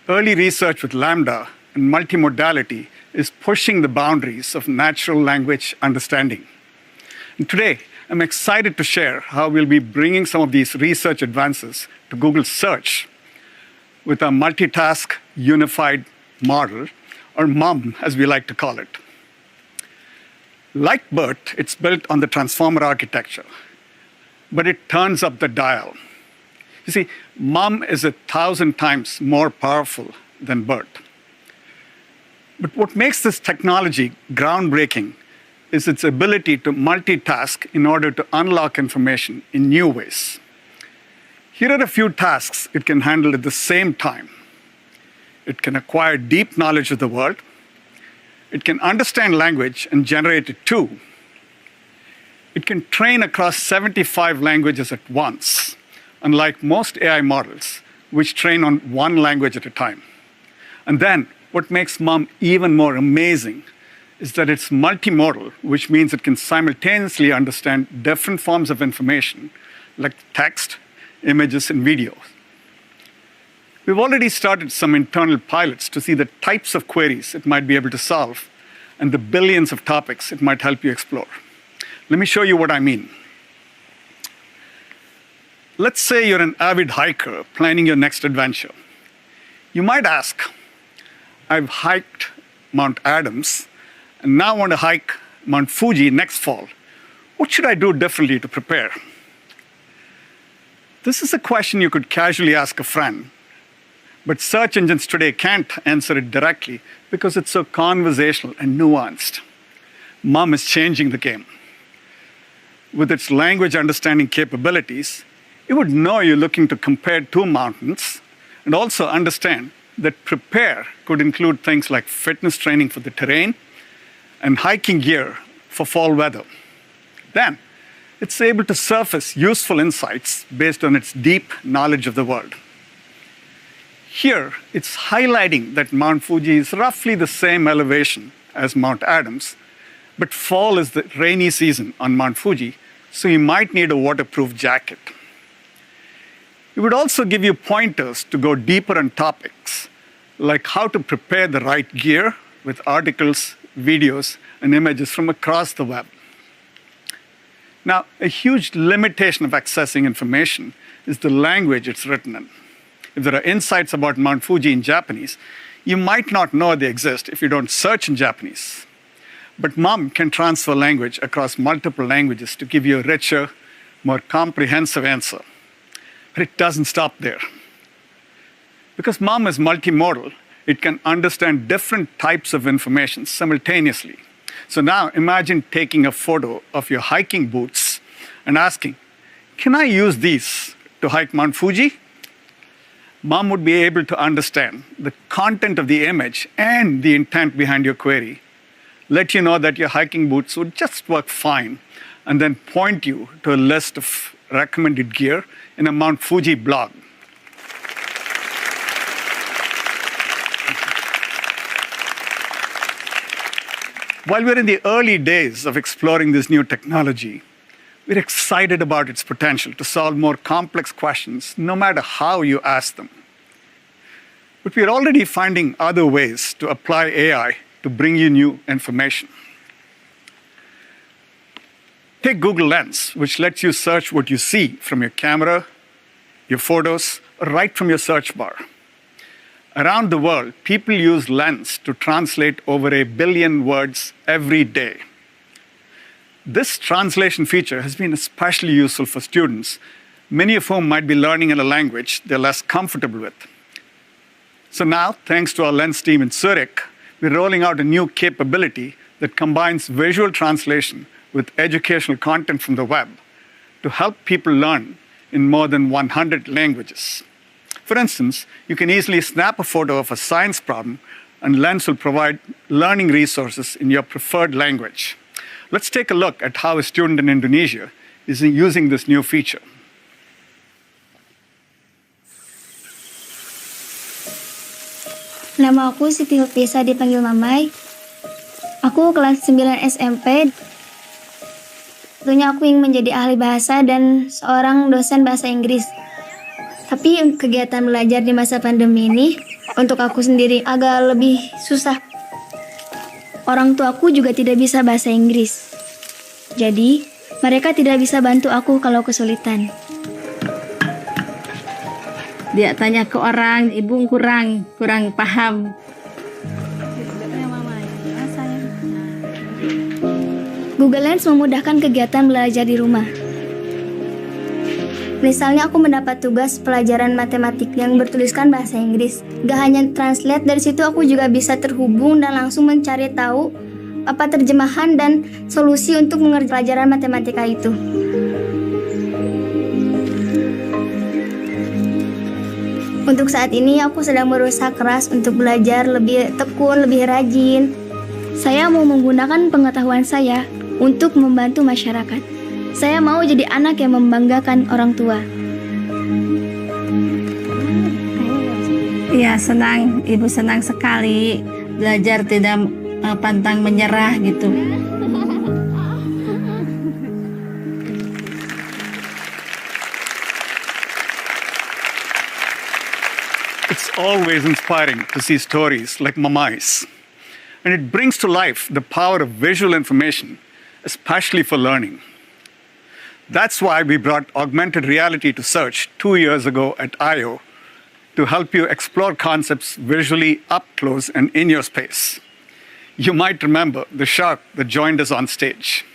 early research with Lambda and multimodality is pushing the boundaries of natural language understanding. And today, I'm excited to share how we'll be bringing some of these research advances to Google Search with our multitask unified model, or MUM, as we like to call it. Like BERT, it's built on the transformer architecture, but it turns up the dial. You see, MUM is 1,000 times more powerful than BERT. But what makes this technology groundbreaking is its ability to multitask in order to unlock information in new ways. Here are a few tasks it can handle at the same time. It can acquire deep knowledge of the world. It can understand language and generate it too. It can train across 75 languages at once, unlike most AI models, which train on one language at a time. And then, what makes MUM even more amazing is that it's multimodal, which means it can simultaneously understand different forms of information, like text, images, and videos. We've already started some internal pilots to see the types of queries it might be able to solve and the billions of topics it might help you explore. Let me show you what I mean. Let's say you're an avid hiker planning your next adventure. You might ask, I've hiked Mount Adams, and now want to hike Mount Fuji next fall. What should I do differently to prepare? This is a question you could casually ask a friend, but search engines today can't answer it directly because it's so conversational and nuanced. MUM is changing the game. With its language understanding capabilities, it would know you're looking to compare two mountains and also understand that prepare could include things like fitness training for the terrain and hiking gear for fall weather. Then, it's able to surface useful insights based on its deep knowledge of the world. Here, it's highlighting that Mount Fuji is roughly the same elevation as Mount Adams, but fall is the rainy season on Mount Fuji, so you might need a waterproof jacket. It would also give you pointers to go deeper on topics, like how to prepare the right gear with articles, videos, and images from across the web. Now, a huge limitation of accessing information is the language it's written in. If there are insights about Mount Fuji in Japanese, you might not know they exist if you don't search in Japanese. But Mom can transfer language across multiple languages to give you a richer, more comprehensive answer. But it doesn't stop there. Because Mom is multimodal, it can understand different types of information simultaneously. So now imagine taking a photo of your hiking boots and asking, can I use these to hike Mount Fuji? Mom would be able to understand the content of the image and the intent behind your query, let you know that your hiking boots would just work fine, and then point you to a list of recommended gear in a Mount Fuji blog. While we're in the early days of exploring this new technology, we're excited about its potential to solve more complex questions, no matter how you ask them. But we're already finding other ways to apply AI to bring you new information. Take Google Lens, which lets you search what you see from your camera, your photos, or right from your search bar. Around the world, people use Lens to translate over 1 billion words every day. This translation feature has been especially useful for students, many of whom might be learning in a language they're less comfortable with. So now, thanks to our Lens team in Zurich, we're rolling out a new capability that combines visual translation with educational content from the web to help people learn in more than 100 languages. For instance, you can easily snap a photo of a science problem, and Lens will provide learning resources in your preferred language. Let's take a look at how a student in Indonesia is using this new feature. Nama aku Siti Hilfisa, dipanggil Mamai. Aku kelas 9 SMP. Tentunya aku ingin menjadi ahli bahasa dan seorang dosen bahasa Inggris. Tapi kegiatan belajar di masa pandemi ini untuk aku sendiri agak lebih susah. Orang tuaku juga tidak bisa bahasa Inggris. Jadi, mereka tidak bisa bantu aku kalau kesulitan. Dia tanya ke orang, ibu kurang paham. Google Lens memudahkan kegiatan belajar di rumah. Misalnya aku mendapat tugas pelajaran matematik yang bertuliskan bahasa Inggris. Gak hanya translate, dari situ aku juga bisa terhubung dan langsung mencari tahu apa terjemahan dan solusi untuk mengerjakan pelajaran matematika itu. Untuk saat ini aku sedang berusaha keras untuk belajar lebih tekun, lebih rajin. Saya mau menggunakan pengetahuan saya untuk membantu masyarakat. Saya mau jadi anak yang membanggakan orang tua. Iya, senang. Ibu senang sekali belajar tidak pantang menyerah gitu. It's always inspiring to see stories like Mamai's. And it brings to life the power of visual information, especially for learning. That's why we brought augmented reality to search 2 years ago at I/O to help you explore concepts visually up close and in your space. You might remember the shark that joined us on stage.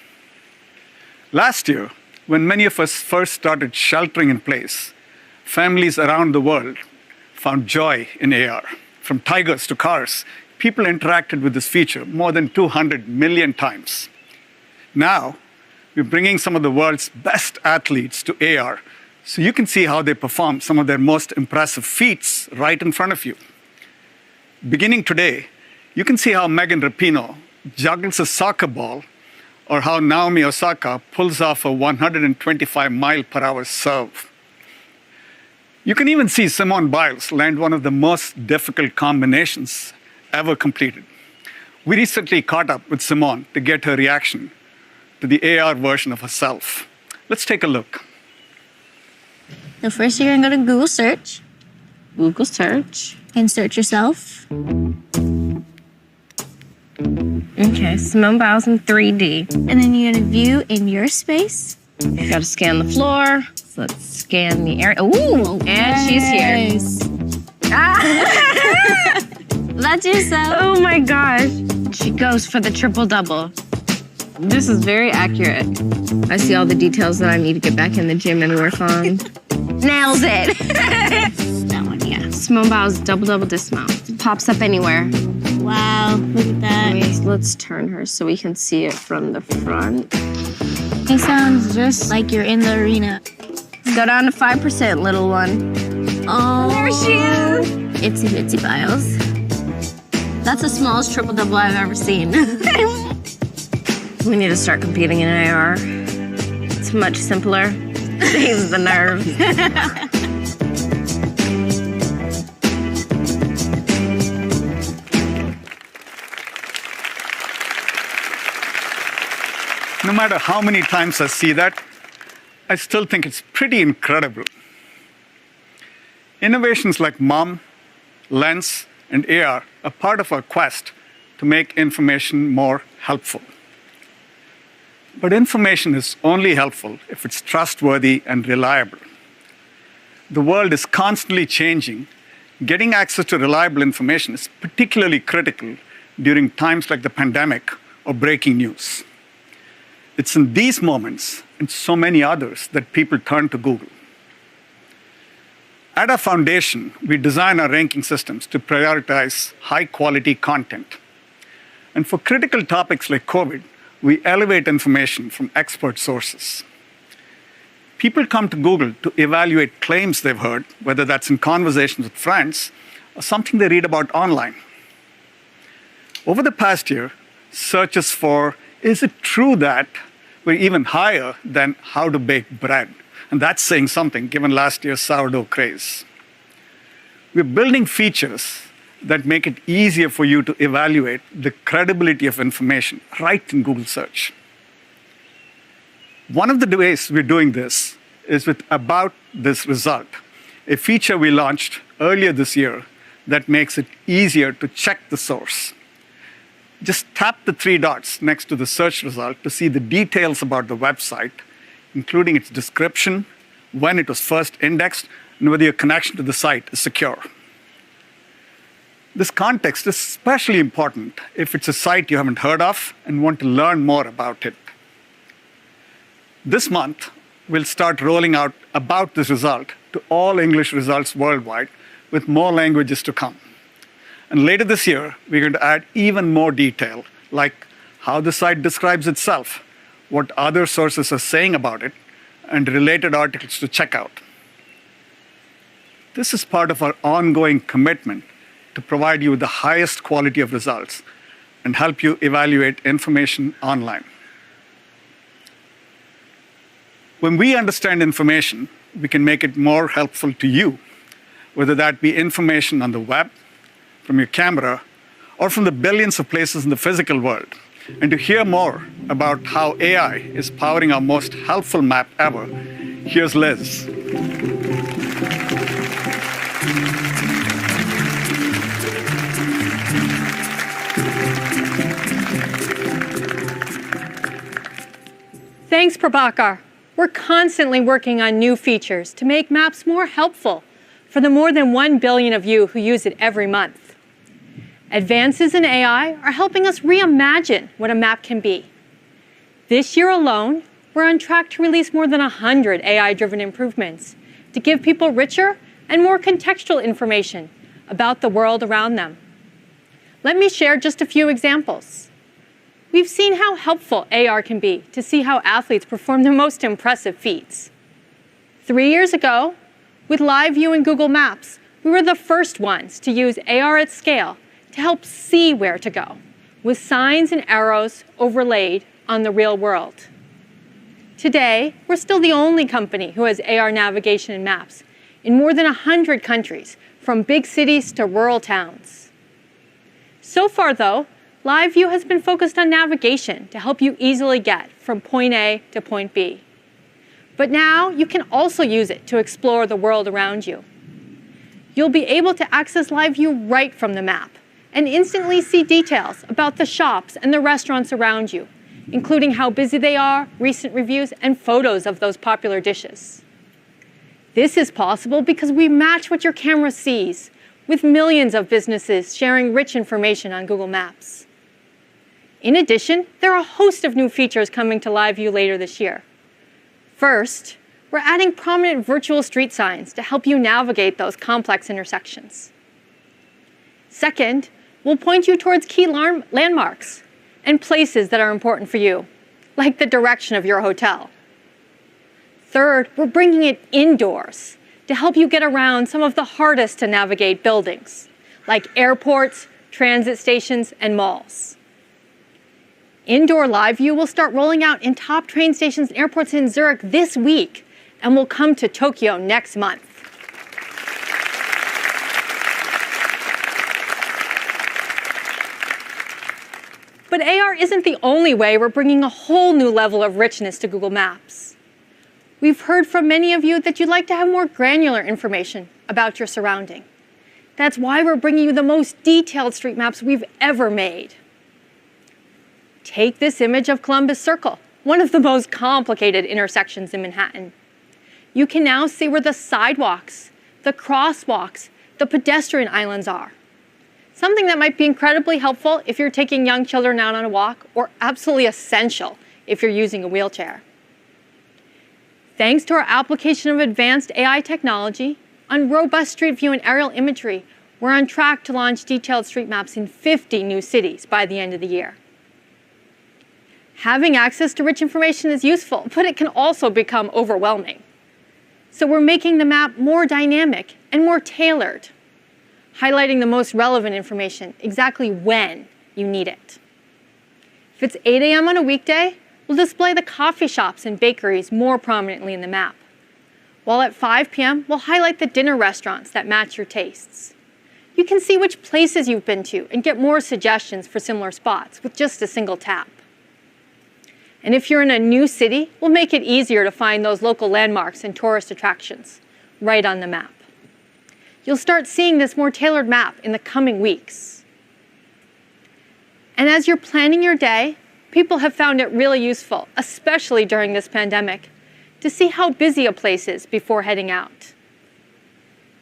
Last year, when many of us first started sheltering in place, families around the world found joy in AR. From tigers to cars, people interacted with this feature more than 200 million times. Now, we're bringing some of the world's best athletes to AR so you can see how they perform some of their most impressive feats right in front of you. Beginning today, you can see how Megan Rapinoe juggles a soccer ball or how Naomi Osaka pulls off a 125-mile-per-hour serve. You can even see Simone Biles land one of the most difficult combinations ever completed. We recently caught up with Simone to get her reaction to the AR version of herself. Let's take a look. So first you're going to go to Google search. Google search. And search yourself. Okay, Simone Biles in 3D. And then you're going to view in your space. Gotta scan the floor. So let's scan the area. Ooh, and she's here. Ah. That's yourself. Oh my gosh. She goes for the triple-double. This is very accurate. I see all the details that I need to get back in the gym and work on. Nails it. That one, yeah. Simone Biles double-double dismount. Pops up anywhere. Wow, look at that. Let's turn her so we can see it from the front. It sounds just like you're in the arena. Go down to 5%, little one. Oh, There she is. Itsy Bitsy Biles. That's the smallest triple-double I've ever seen. We need to start competing in AR. It's much simpler. Saves the nerves. No matter how many times I see that, I still think it's pretty incredible. Innovations like MUM, Lens, and AR are part of our quest to make information more helpful. But information is only helpful if it's trustworthy and reliable. The world is constantly changing. Getting access to reliable information is particularly critical during times like the pandemic or breaking news. It's in these moments and so many others that people turn to Google. At our foundation, we design our ranking systems to prioritize high-quality content. And for critical topics like COVID, we elevate information from expert sources. People come to Google to evaluate claims they've heard, whether that's in conversations with friends or something they read about online. Over the past year, searches for, is it true that, were even higher than how to bake bread. And that's saying something, given last year's sourdough craze. We're building features that make it easier for you to evaluate the credibility of information right in Google search. One of the ways we're doing this is with About This Result, a feature we launched earlier this year that makes it easier to check the source. Just tap the 3 dots next to the search result to see the details about the website, including its description, when it was first indexed, and whether your connection to the site is secure. This context is especially important if it's a site you haven't heard of and want to learn more about it. This month, we'll start rolling out About This Result to all English results worldwide, with more languages to come. And later this year, we're going to add even more detail, like how the site describes itself, what other sources are saying about it, and related articles to check out. This is part of our ongoing commitment to provide you with the highest quality of results and help you evaluate information online. When we understand information, we can make it more helpful to you, whether that be information on the web, from your camera, or from the billions of places in the physical world. And to hear more about how AI is powering our most helpful map ever, here's Liz. Thanks, Prabhakar. We're constantly working on new features to make maps more helpful for the more than 1 billion of you who use it every month. Advances in AI are helping us reimagine what a map can be. This year alone, we're on track to release more than 100 AI-driven improvements to give people richer and more contextual information about the world around them. Let me share just a few examples. We've seen how helpful AR can be to see how athletes perform their most impressive feats. 3 years ago, with Live View in Google Maps, we were the first ones to use AR at scale to help see where to go, with signs and arrows overlaid on the real world. Today, we're still the only company who has AR navigation and maps in more than 100 countries, from big cities to rural towns. So far, though, Live View has been focused on navigation to help you easily get from point A to point B. But now you can also use it to explore the world around you. You'll be able to access Live View right from the map and instantly see details about the shops and the restaurants around you, including how busy they are, recent reviews, and photos of those popular dishes. This is possible because we match what your camera sees, with millions of businesses sharing rich information on Google Maps. In addition, there are a host of new features coming to Live View later this year. First, we're adding prominent virtual street signs to help you navigate those complex intersections. Second, we'll point you towards key landmarks and places that are important for you, like the direction of your hotel. Third, we're bringing it indoors to help you get around some of the hardest to navigate buildings, like airports, transit stations, and malls. Indoor Live View will start rolling out in top train stations and airports in Zurich this week and will come to Tokyo next month. But AR isn't the only way we're bringing a whole new level of richness to Google Maps. We've heard from many of you that you'd like to have more granular information about your surrounding. That's why we're bringing you the most detailed street maps we've ever made. Take this image of Columbus Circle, one of the most complicated intersections in Manhattan. You can now see where the sidewalks, the crosswalks, the pedestrian islands are. Something that might be incredibly helpful if you're taking young children out on a walk, or absolutely essential if you're using a wheelchair. Thanks to our application of advanced AI technology on robust street view and aerial imagery, we're on track to launch detailed street maps in 50 new cities by the end of the year. Having access to rich information is useful, but it can also become overwhelming. So we're making the map more dynamic and more tailored, highlighting the most relevant information exactly when you need it. If it's 8 a.m. on a weekday, we'll display the coffee shops and bakeries more prominently in the map. While at 5 p.m., we'll highlight the dinner restaurants that match your tastes. You can see which places you've been to and get more suggestions for similar spots with just a single tap. And if you're in a new city, we'll make it easier to find those local landmarks and tourist attractions right on the map. You'll start seeing this more tailored map in the coming weeks. And as you're planning your day, people have found it really useful, especially during this pandemic, to see how busy a place is before heading out.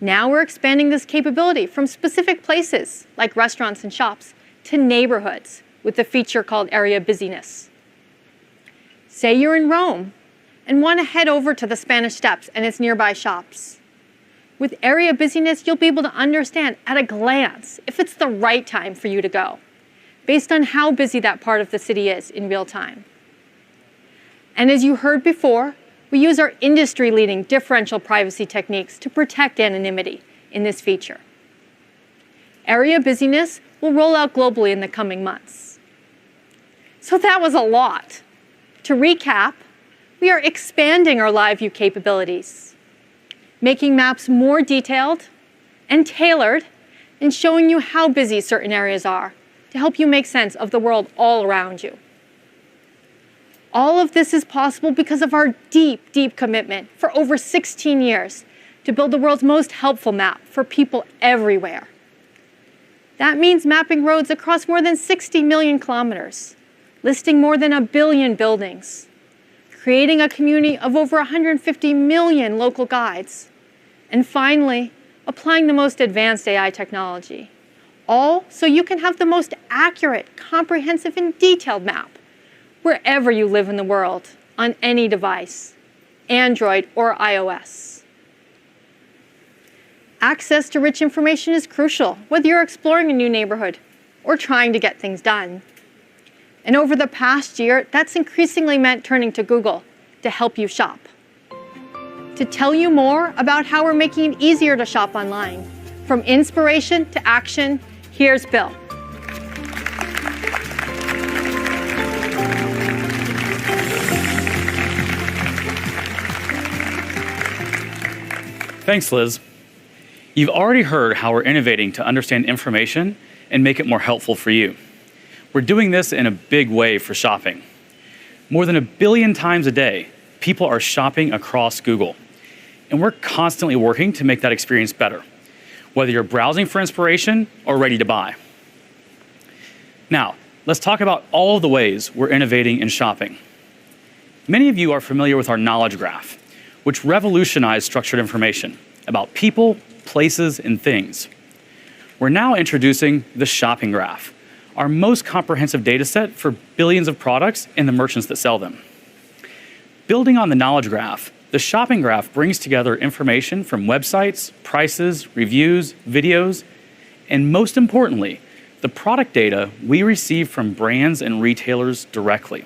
Now we're expanding this capability from specific places, like restaurants and shops, to neighborhoods with a feature called Area Busyness. Say you're in Rome and want to head over to the Spanish Steps and its nearby shops. With Area Busyness, you'll be able to understand at a glance if it's the right time for you to go, based on how busy that part of the city is in real time. And as you heard before, we use our industry-leading differential privacy techniques to protect anonymity in this feature. Area Busyness will roll out globally in the coming months. So that was a lot. To recap, we are expanding our Live View capabilities, making maps more detailed and tailored, and showing you how busy certain areas are to help you make sense of the world all around you. All of this is possible because of our deep, deep commitment for over 16 years to build the world's most helpful map for people everywhere. That means mapping roads across more than 60 million kilometers, listing more than 1 billion buildings, creating a community of over 150 million local guides, and finally, applying the most advanced AI technology, all so you can have the most accurate, comprehensive, and detailed map wherever you live in the world, on any device, Android or iOS. Access to rich information is crucial, whether you're exploring a new neighborhood or trying to get things done. And over the past year, that's increasingly meant turning to Google to help you shop. To tell you more about how we're making it easier to shop online, from inspiration to action, here's Bill. Thanks, Liz. You've already heard how we're innovating to understand information and make it more helpful for you. We're doing this in a big way for shopping. More than 1 billion times a day, people are shopping across Google. And we're constantly working to make that experience better, whether you're browsing for inspiration or ready to buy. Now, let's talk about all of the ways we're innovating in shopping. Many of you are familiar with our knowledge graph, which revolutionized structured information about people, places, and things. We're now introducing the shopping graph, our most comprehensive data set for billions of products and the merchants that sell them. Building on the knowledge graph, the shopping graph brings together information from websites, prices, reviews, videos, and most importantly, the product data we receive from brands and retailers directly.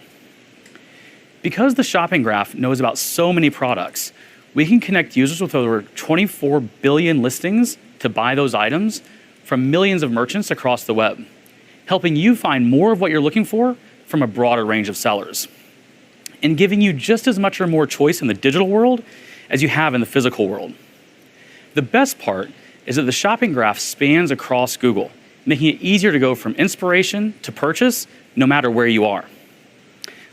Because the shopping graph knows about so many products, we can connect users with over 24 billion listings to buy those items from millions of merchants across the web, helping you find more of what you're looking for from a broader range of sellers, and giving you just as much or more choice in the digital world as you have in the physical world. The best part is that the shopping graph spans across Google, making it easier to go from inspiration to purchase no matter where you are.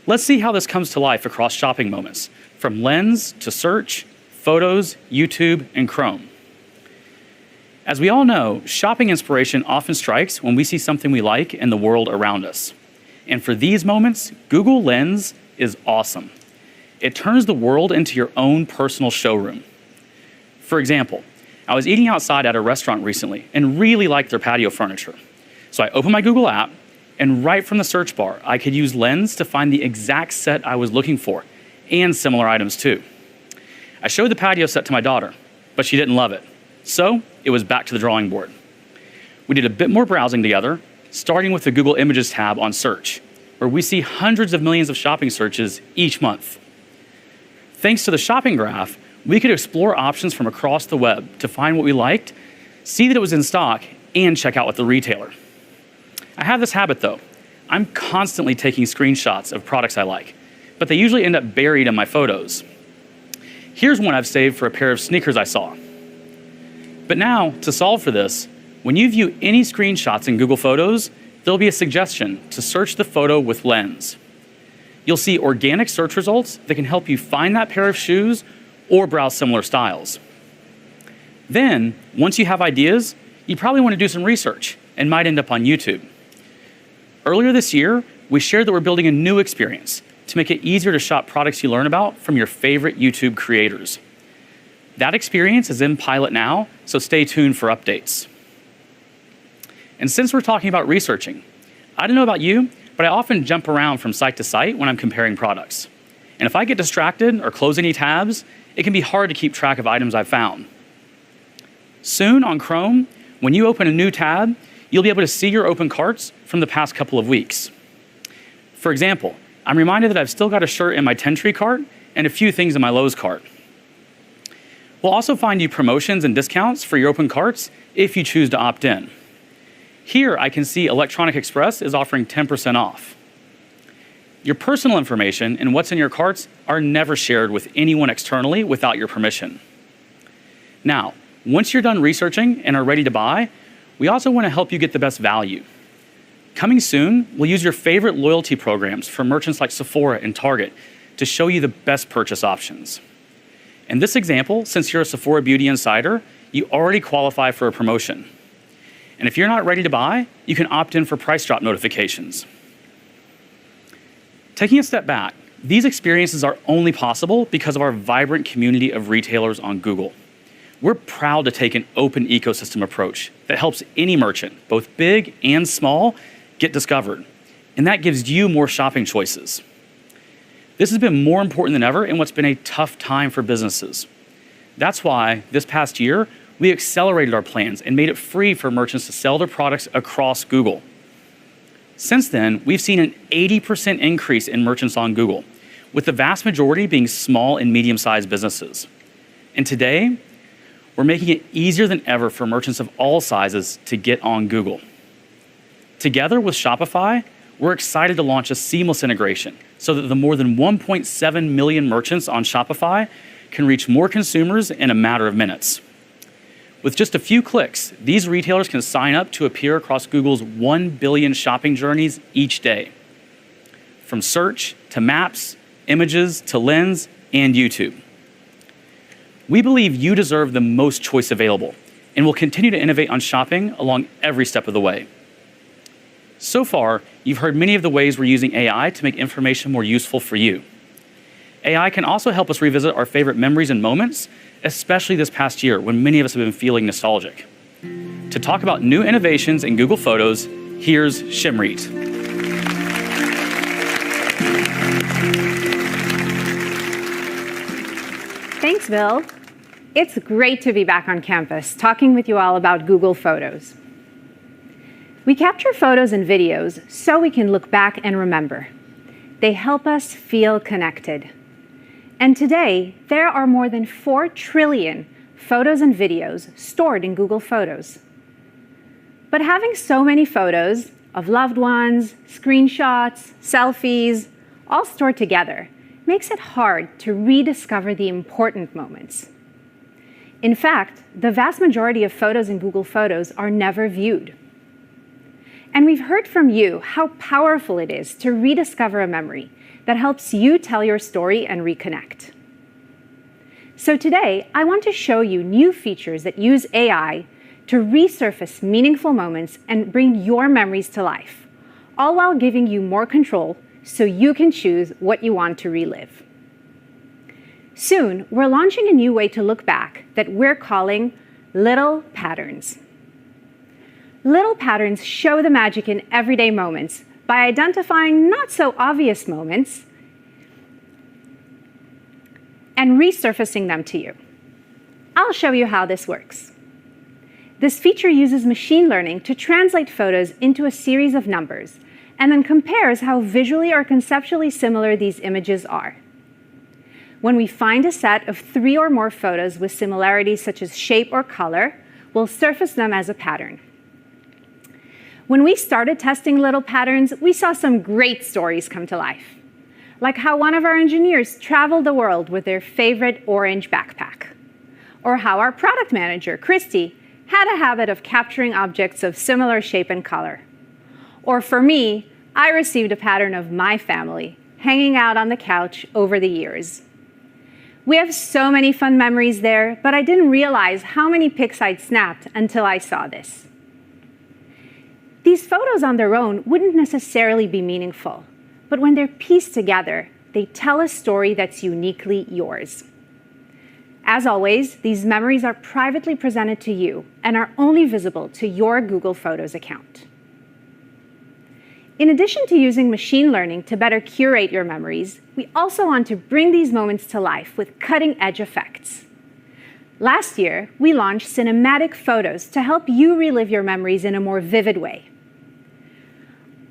Let's see how this comes to life across shopping moments, from Lens to Search, Photos, YouTube, and Chrome. As we all know, shopping inspiration often strikes when we see something we like in the world around us. And for these moments, Google Lens is awesome. It turns the world into your own personal showroom. For example, I was eating outside at a restaurant recently and really liked their patio furniture. So I opened my Google app, and right from the search bar, I could use Lens to find the exact set I was looking for, and similar items too. I showed the patio set to my daughter, but she didn't love it. So it was back to the drawing board. We did a bit more browsing together, starting with the Google Images tab on Search, where we see hundreds of millions of shopping searches each month. Thanks to the shopping graph, we could explore options from across the web to find what we liked, see that it was in stock, and check out with the retailer. I have this habit though. I'm constantly taking screenshots of products I like, but they usually end up buried in my photos. Here's one I've saved for a pair of sneakers I saw. But now, to solve for this, when you view any screenshots in Google Photos, there'll be a suggestion to search the photo with Lens. You'll see organic search results that can help you find that pair of shoes or browse similar styles. Then, once you have ideas, you probably want to do some research and might end up on YouTube. Earlier this year, we shared that we're building a new experience to make it easier to shop products you learn about from your favorite YouTube creators. That experience is in pilot now, so stay tuned for updates. And since we're talking about researching, I don't know about you, but I often jump around from site to site when I'm comparing products. And if I get distracted or close any tabs, it can be hard to keep track of items I've found. Soon on Chrome, when you open a new tab, you'll be able to see your open carts from the past couple of weeks. For example, I'm reminded that I've still got a shirt in my 10-tree cart and a few things in my Lowe's cart. We'll also find you promotions and discounts for your open carts if you choose to opt in. Here, I can see Electronic Express is offering 10% off. Your personal information and what's in your carts are never shared with anyone externally without your permission. Now, once you're done researching and are ready to buy, we also want to help you get the best value. Coming soon, we'll use your favorite loyalty programs from merchants like Sephora and Target to show you the best purchase options. In this example, since you're a Sephora Beauty Insider, you already qualify for a promotion. And if you're not ready to buy, you can opt in for price drop notifications. Taking a step back, these experiences are only possible because of our vibrant community of retailers on Google. We're proud to take an open ecosystem approach that helps any merchant, both big and small, get discovered. And that gives you more shopping choices. This has been more important than ever in what's been a tough time for businesses. That's why this past year, we accelerated our plans and made it free for merchants to sell their products across Google. Since then, we've seen an 80% increase in merchants on Google, with the vast majority being small and medium-sized businesses. And today, we're making it easier than ever for merchants of all sizes to get on Google. Together with Shopify, we're excited to launch a seamless integration so that the more than 1.7 million merchants on Shopify can reach more consumers in a matter of minutes. With just a few clicks, these retailers can sign up to appear across Google's 1 billion shopping journeys each day. From search to maps, images to Lens and YouTube. We believe you deserve the most choice available and will continue to innovate on shopping along every step of the way. So far, you've heard many of the ways we're using AI to make information more useful for you. AI can also help us revisit our favorite memories and moments, especially this past year when many of us have been feeling nostalgic. To talk about new innovations in Google Photos, here's Shimrit. Thanks, Bill. It's great to be back on campus talking with you all about Google Photos. We capture photos and videos so we can look back and remember. They help us feel connected. And today, there are more than 4 trillion photos and videos stored in Google Photos. But having so many photos of loved ones, screenshots, selfies, all stored together makes it hard to rediscover the important moments. In fact, the vast majority of photos in Google Photos are never viewed. And we've heard from you how powerful it is to rediscover a memory that helps you tell your story and reconnect. So today, I want to show you new features that use AI to resurface meaningful moments and bring your memories to life, all while giving you more control so you can choose what you want to relive. Soon, we're launching a new way to look back that we're calling Little Patterns. Little patterns show the magic in everyday moments by identifying not so obvious moments and resurfacing them to you. I'll show you how this works. This feature uses machine learning to translate photos into a series of numbers and then compares how visually or conceptually similar these images are. When we find a set of 3 or more photos with similarities such as shape or color, we'll surface them as a pattern. When we started testing little patterns, we saw some great stories come to life, like how one of our engineers traveled the world with their favorite orange backpack, or how our product manager, Christy, had a habit of capturing objects of similar shape and color. Or for me, I received a pattern of my family hanging out on the couch over the years. We have so many fun memories there, but I didn't realize how many pics I'd snapped until I saw this. These photos on their own wouldn't necessarily be meaningful, but when they're pieced together, they tell a story that's uniquely yours. As always, these memories are privately presented to you and are only visible to your Google Photos account. In addition to using machine learning to better curate your memories, we also want to bring these moments to life with cutting-edge effects. Last year, we launched cinematic photos to help you relive your memories in a more vivid way.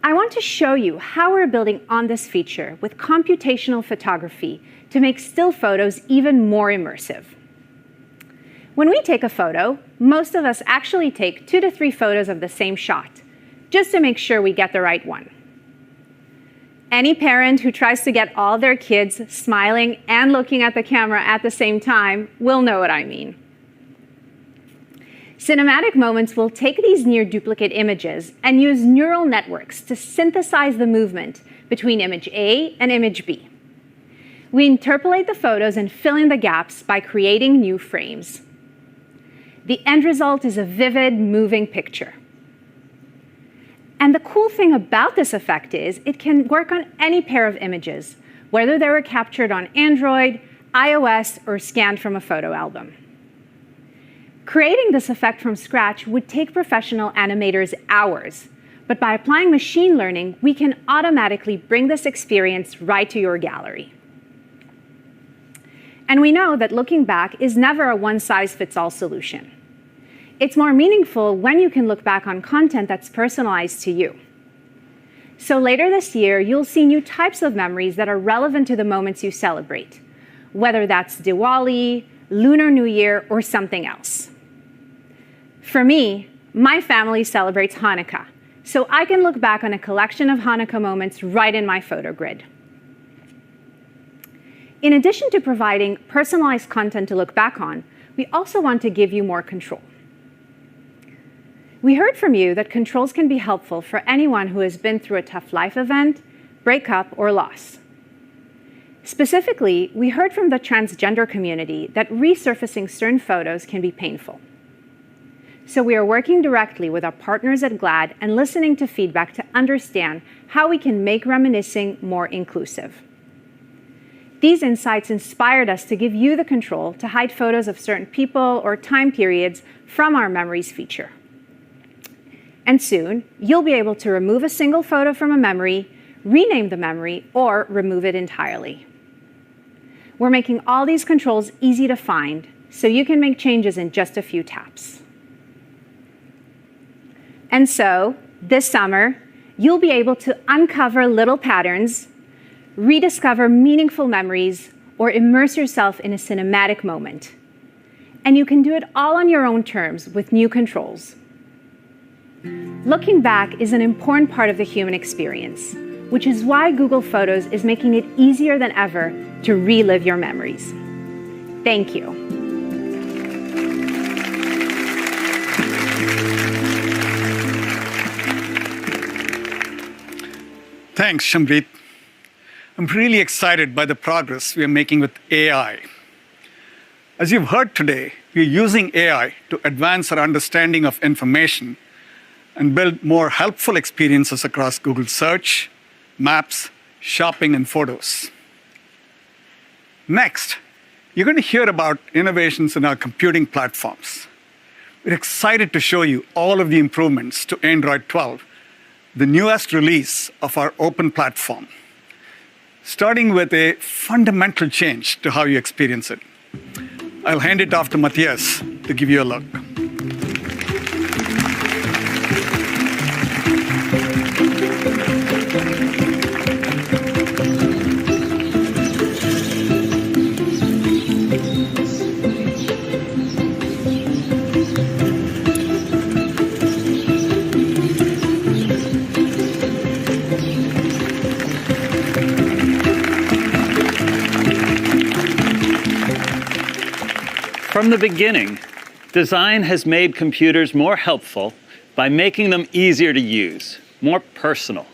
I want to show you how we're building on this feature with computational photography to make still photos even more immersive. When we take a photo, most of us actually take 2 to 3 photos of the same shot, just to make sure we get the right one. Any parent who tries to get all their kids smiling and looking at the camera at the same time will know what I mean. Cinematic moments will take these near-duplicate images and use neural networks to synthesize the movement between image A and image B. We interpolate the photos and fill in the gaps by creating new frames. The end result is a vivid, moving picture. And the cool thing about this effect is it can work on any pair of images, whether they were captured on Android, iOS, or scanned from a photo album. Creating this effect from scratch would take professional animators hours, but by applying machine learning, we can automatically bring this experience right to your gallery. And we know that looking back is never a one-size-fits-all solution. It's more meaningful when you can look back on content that's personalized to you. So later this year, you'll see new types of memories that are relevant to the moments you celebrate, whether that's Diwali, Lunar New Year, or something else. For me, my family celebrates Hanukkah, so I can look back on a collection of Hanukkah moments right in my photo grid. In addition to providing personalized content to look back on, we also want to give you more control. We heard from you that controls can be helpful for anyone who has been through a tough life event, breakup, or loss. Specifically, we heard from the transgender community that resurfacing certain photos can be painful. So we are working directly with our partners at GLAD and listening to feedback to understand how we can make reminiscing more inclusive. These insights inspired us to give you the control to hide photos of certain people or time periods from our Memories feature. And soon, you'll be able to remove a single photo from a memory, rename the memory, or remove it entirely. We're making all these controls easy to find, so you can make changes in just a few taps. And so, this summer, you'll be able to uncover little patterns, rediscover meaningful memories, or immerse yourself in a cinematic moment. And you can do it all on your own terms with new controls. Looking back is an important part of the human experience, which is why Google Photos is making it easier than ever to relive your memories. Thank you. Thanks, Shamrit. I'm really excited by the progress we are making with AI. As you've heard today, we're using AI to advance our understanding of information and build more helpful experiences across Google Search, Maps, Shopping, and Photos. Next, you're going to hear about innovations in our computing platforms. We're excited to show you all of the improvements to Android 12, the newest release of our open platform, starting with a fundamental change to how you experience it. I'll hand it off to Matthias to give you a look. From the beginning, design has made computers more helpful by making them easier to use, more personal.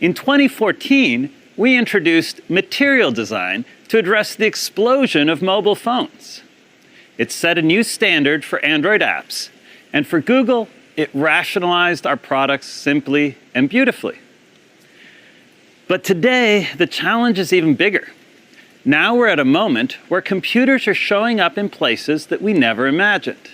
In 2014, we introduced material design to address the explosion of mobile phones. It set a new standard for Android apps, and for Google, it rationalized our products simply and beautifully. But today, the challenge is even bigger. Now we're at a moment where computers are showing up in places that we never imagined.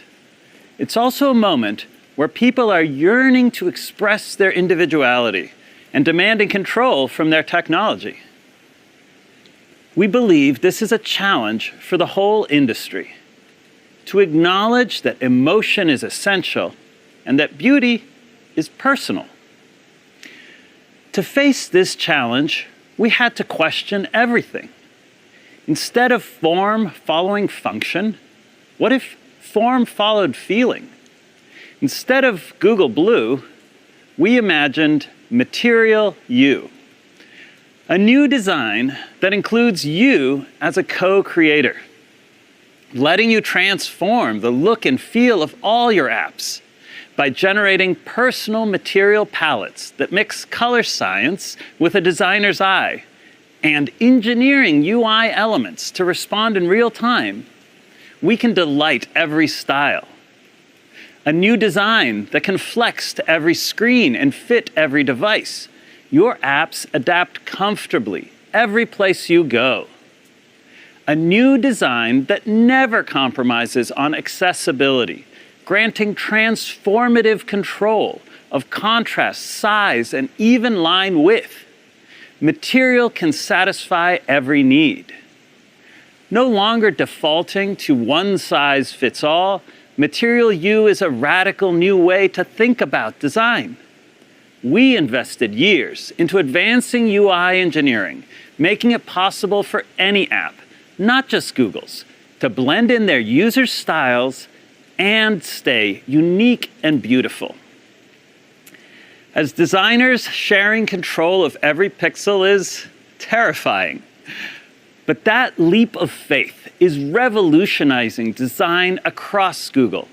It's also a moment where people are yearning to express their individuality and demanding control from their technology. We believe this is a challenge for the whole industry, to acknowledge that emotion is essential and that beauty is personal. To face this challenge, we had to question everything. Instead of form following function, what if form followed feeling? Instead of Google Blue, we imagined Material You, a new design that includes you as a co-creator, letting you transform the look and feel of all your apps by generating personal material palettes that mix color science with a designer's eye, and engineering UI elements to respond in real time. We can delight every style. A new design that can flex to every screen and fit every device. Your apps adapt comfortably every place you go. A new design that never compromises on accessibility, granting transformative control of contrast, size, and even line width. Material can satisfy every need. No longer defaulting to one size fits all, Material You is a radical new way to think about design. We invested years into advancing UI engineering, making it possible for any app, not just Google's, to blend in their users' styles and stay unique and beautiful. As designers, sharing control of every pixel is terrifying. But that leap of faith is revolutionizing design across Google.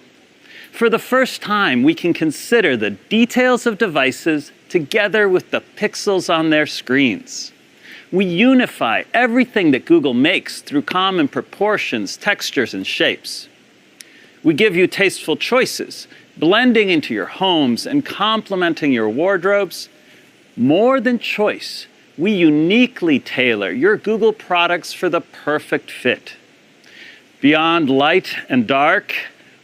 For the first time, we can consider the details of devices together with the pixels on their screens. We unify everything that Google makes through common proportions, textures, and shapes. We give you tasteful choices, blending into your homes and complementing your wardrobes. More than choice, we uniquely tailor your Google products for the perfect fit. Beyond light and dark,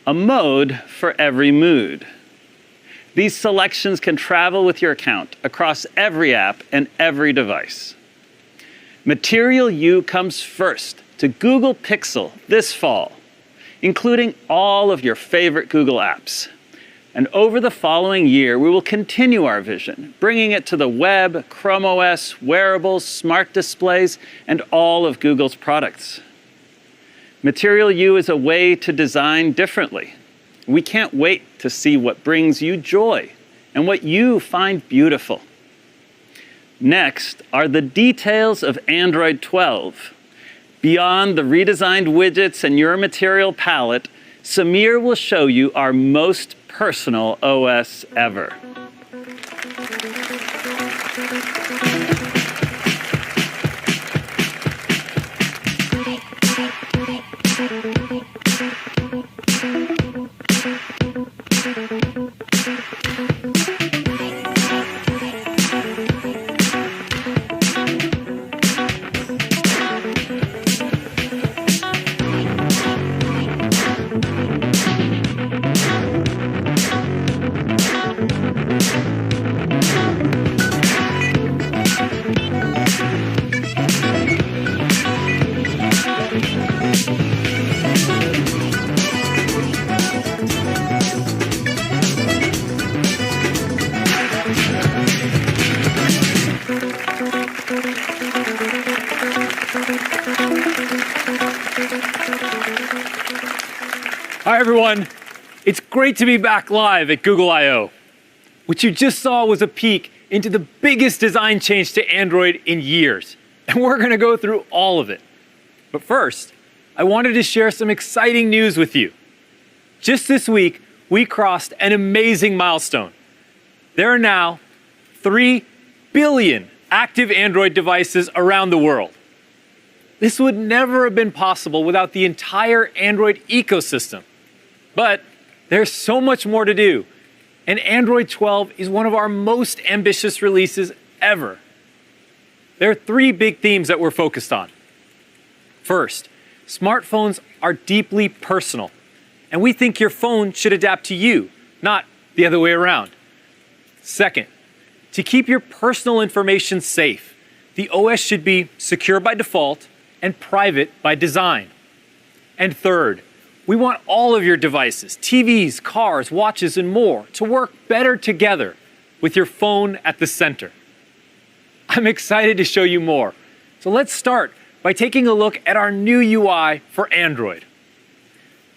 a mode for every mood. These selections can travel with your account across every app and every device. Material You comes first to Google Pixel this fall, including all of your favorite Google apps. And over the following year, we will continue our vision, bringing it to the web, Chrome OS, wearables, smart displays, and all of Google's products. Material You is a way to design differently. We can't wait to see what brings you joy and what you find beautiful. Next are the details of Android 12. Beyond the redesigned widgets and your material palette, Samir will show you our most personal OS ever. Hi, everyone. It's great to be back live at Google I/O. What you just saw was a peek into the biggest design change to Android in years, and we're going to go through all of it. But first, I wanted to share some exciting news with you. Just this week, we crossed an amazing milestone. There are now 3 billion active Android devices around the world. This would never have been possible without the entire Android ecosystem. But there's so much more to do, and Android 12 is one of our most ambitious releases ever. There are 3 big themes that we're focused on. First, smartphones are deeply personal, and we think your phone should adapt to you, not the other way around. Second, to keep your personal information safe, the OS should be secure by default and private by design. And third, we want all of your devices, TVs, cars, watches, and more to work better together with your phone at the center. I'm excited to show you more. So let's start by taking a look at our new UI for Android.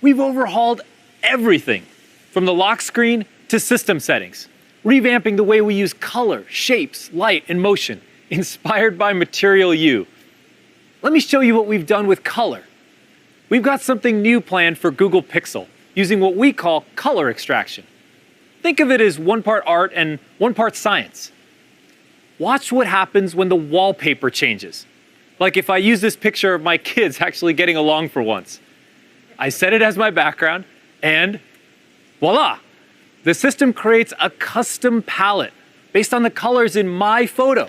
We've overhauled everything from the lock screen to system settings, revamping the way we use color, shapes, light, and motion, inspired by Material You. Let me show you what we've done with color. We've got something new planned for Google Pixel, using what we call color extraction. Think of it as 1 part art and 1 part science. Watch what happens when the wallpaper changes. Like if I use this picture of my kids actually getting along for once. I set it as my background, and voila! The system creates a custom palette based on the colors in my photo.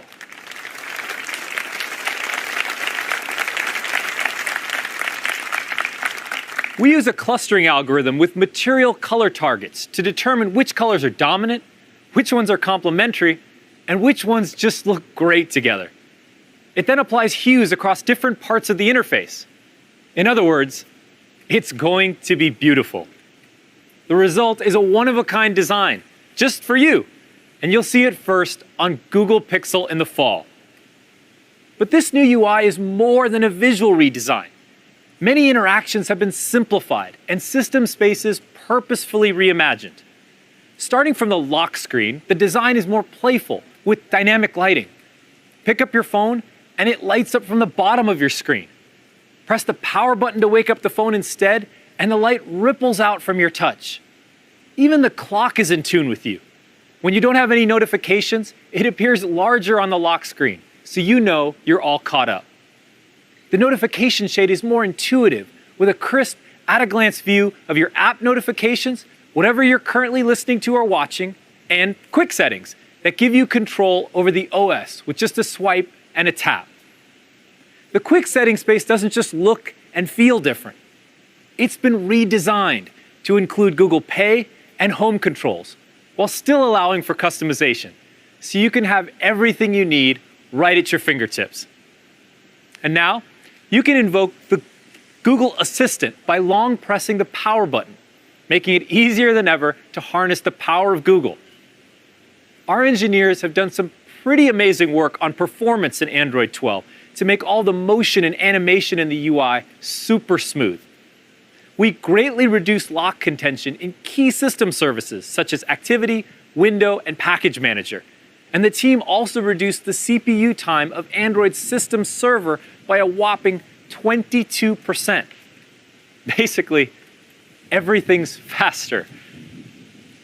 We use a clustering algorithm with material color targets to determine which colors are dominant, which ones are complementary, and which ones just look great together. It then applies hues across different parts of the interface. In other words, it's going to be beautiful. The result is a one-of-a-kind design, just for you, and you'll see it first on Google Pixel in the fall. But this new UI is more than a visual redesign. Many interactions have been simplified and system spaces purposefully reimagined. Starting from the lock screen, the design is more playful with dynamic lighting. Pick up your phone and it lights up from the bottom of your screen. Press the power button to wake up the phone instead, and the light ripples out from your touch. Even the clock is in tune with you. When you don't have any notifications, it appears larger on the lock screen, so you know you're all caught up. The notification shade is more intuitive, with a crisp at-a-glance view of your app notifications, whatever you're currently listening to or watching, and quick settings that give you control over the OS with just a swipe and a tap. The quick settings space doesn't just look and feel different. It's been redesigned to include Google Pay and home controls while still allowing for customization, so you can have everything you need right at your fingertips. And now, you can invoke the Google Assistant by long pressing the power button, making it easier than ever to harness the power of Google. Our engineers have done some pretty amazing work on performance in Android 12 to make all the motion and animation in the UI super smooth. We greatly reduced lock contention in key system services such as Activity, Window, and Package Manager. And the team also reduced the CPU time of Android's system server by a whopping 22%. Basically, everything's faster.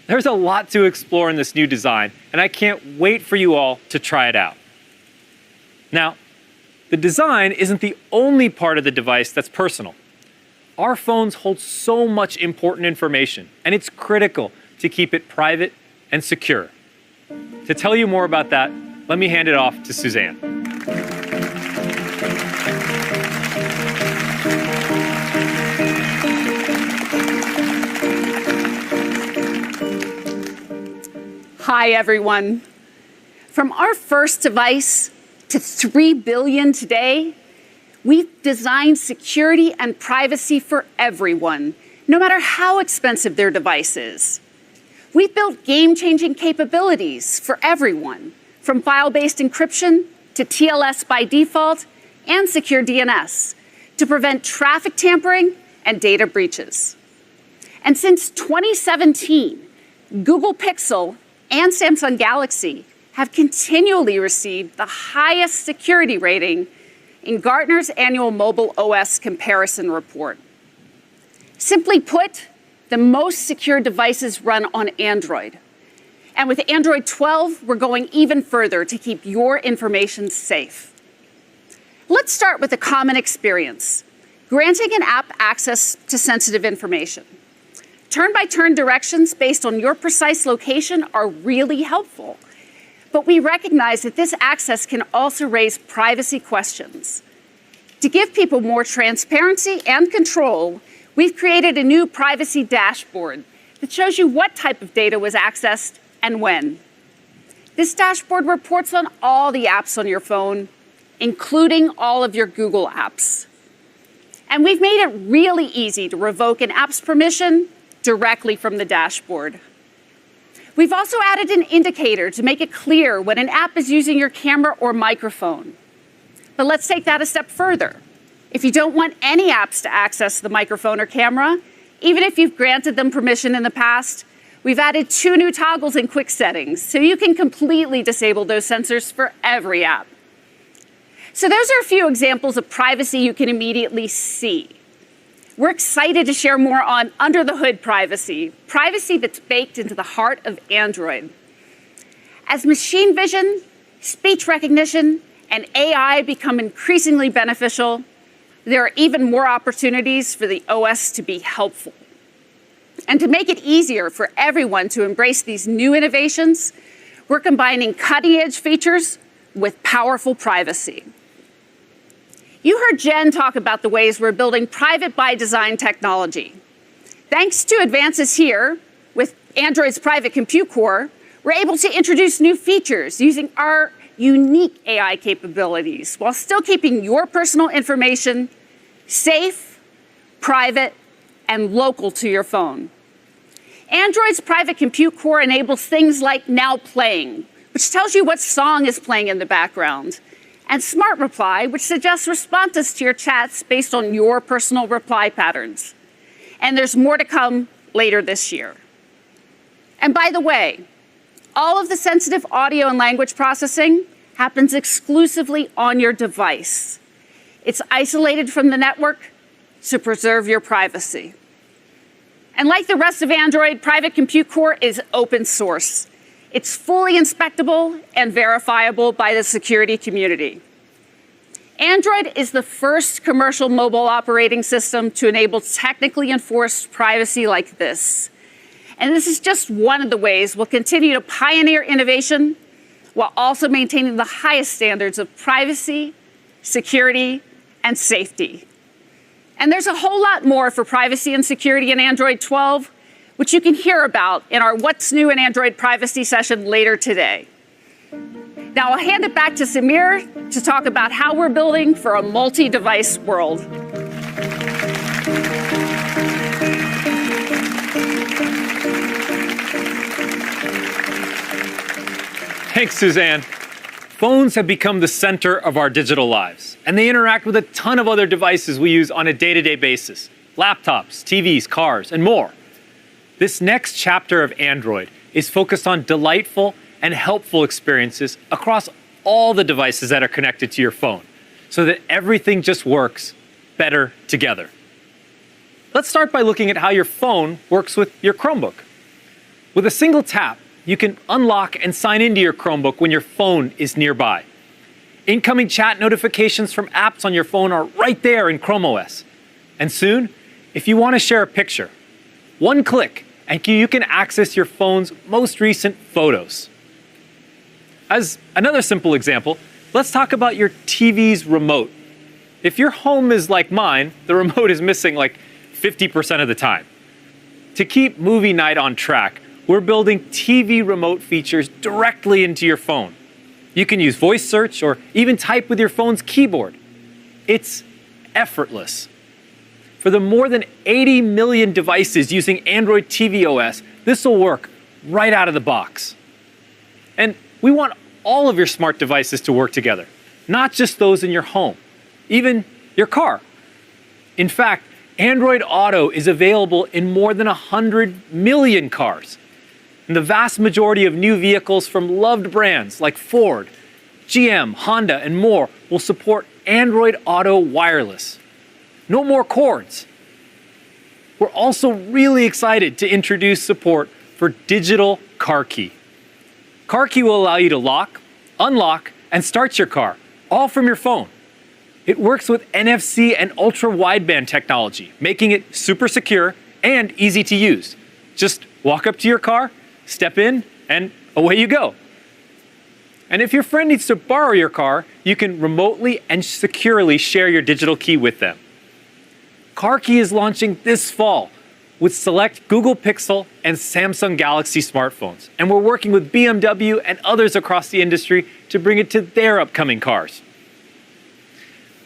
There's a lot to explore in this new design, and I can't wait for you all to try it out. Now, the design isn't the only part of the device that's personal. Our phones hold so much important information, and it's critical to keep it private and secure. To tell you more about that, let me hand it off to Suzanne. Hi, everyone. From our first device to 3 billion today, we've designed security and privacy for everyone, no matter how expensive their device is. We've built game-changing capabilities for everyone, from file-based encryption to TLS by default and secure DNS to prevent traffic tampering and data breaches. And since 2017, Google Pixel and Samsung Galaxy have continually received the highest security rating in Gartner's annual Mobile OS Comparison Report. Simply put, the most secure devices run on Android. And with Android 12, we're going even further to keep your information safe. Let's start with a common experience, granting an app access to sensitive information. Turn-by-turn directions based on your precise location are really helpful. But we recognize that this access can also raise privacy questions. To give people more transparency and control, we've created a new privacy dashboard that shows you what type of data was accessed and when. This dashboard reports on all the apps on your phone, including all of your Google apps. And we've made it really easy to revoke an app's permission directly from the dashboard. We've also added an indicator to make it clear when an app is using your camera or microphone. But let's take that a step further. If you don't want any apps to access the microphone or camera, even if you've granted them permission in the past, we've added 2 new toggles in quick settings so you can completely disable those sensors for every app. So those are a few examples of privacy you can immediately see. We're excited to share more on under-the-hood privacy, privacy that's baked into the heart of Android. As machine vision, speech recognition, and AI become increasingly beneficial, there are even more opportunities for the OS to be helpful. And to make it easier for everyone to embrace these new innovations, we're combining cutting-edge features with powerful privacy. You heard Jen talk about the ways we're building private by design technology. Thanks to advances here with Android's private compute core, we're able to introduce new features using our unique AI capabilities while still keeping your personal information safe, private, and local to your phone. Android's private compute core enables things like Now Playing, which tells you what song is playing in the background, and Smart Reply, which suggests responses to your chats based on your personal reply patterns. And there's more to come later this year. And by the way, all of the sensitive audio and language processing happens exclusively on your device. It's isolated from the network to preserve your privacy. And like the rest of Android, Private Compute Core is open source. It's fully inspectable and verifiable by the security community. Android is the first commercial mobile operating system to enable technically enforced privacy like this. And this is just one of the ways we'll continue to pioneer innovation while also maintaining the highest standards of privacy, security, and safety. And there's a whole lot more for privacy and security in Android 12, which you can hear about in our What's New in Android Privacy session later today. Now I'll hand it back to Samir to talk about how we're building for a multi-device world. Thanks, Suzanne. Phones have become the center of our digital lives, and they interact with a ton of other devices we use on a day-to-day basis. Laptops, TVs, cars, and more. This next chapter of Android is focused on delightful and helpful experiences across all the devices that are connected to your phone, so that everything just works better together. Let's start by looking at how your phone works with your Chromebook. With a single tap, you can unlock and sign into your Chromebook when your phone is nearby. Incoming chat notifications from apps on your phone are right there in Chrome OS. And soon, if you want to share a picture, one click and you can access your phone's most recent photos. As another simple example, let's talk about your TV's remote. If your home is like mine, the remote is missing like 50% of the time. To keep movie night on track, we're building TV remote features directly into your phone. You can use voice search or even type with your phone's keyboard. It's effortless. For the more than 80 million devices using Android TV OS, this will work right out of the box. And we want all of your smart devices to work together, not just those in your home, even your car. In fact, Android Auto is available in more than 100 million cars. And the vast majority of new vehicles from loved brands like Ford, GM, Honda, and more will support Android Auto Wireless. No more cords. We're also really excited to introduce support for digital car key. Car key will allow you to lock, unlock, and start your car, all from your phone. It works with NFC and ultra-wideband technology, making it super secure and easy to use. Just walk up to your car, step in, and away you go. And if your friend needs to borrow your car, you can remotely and securely share your digital key with them. Car key is launching this fall with select Google Pixel and Samsung Galaxy smartphones. And we're working with BMW and others across the industry to bring it to their upcoming cars.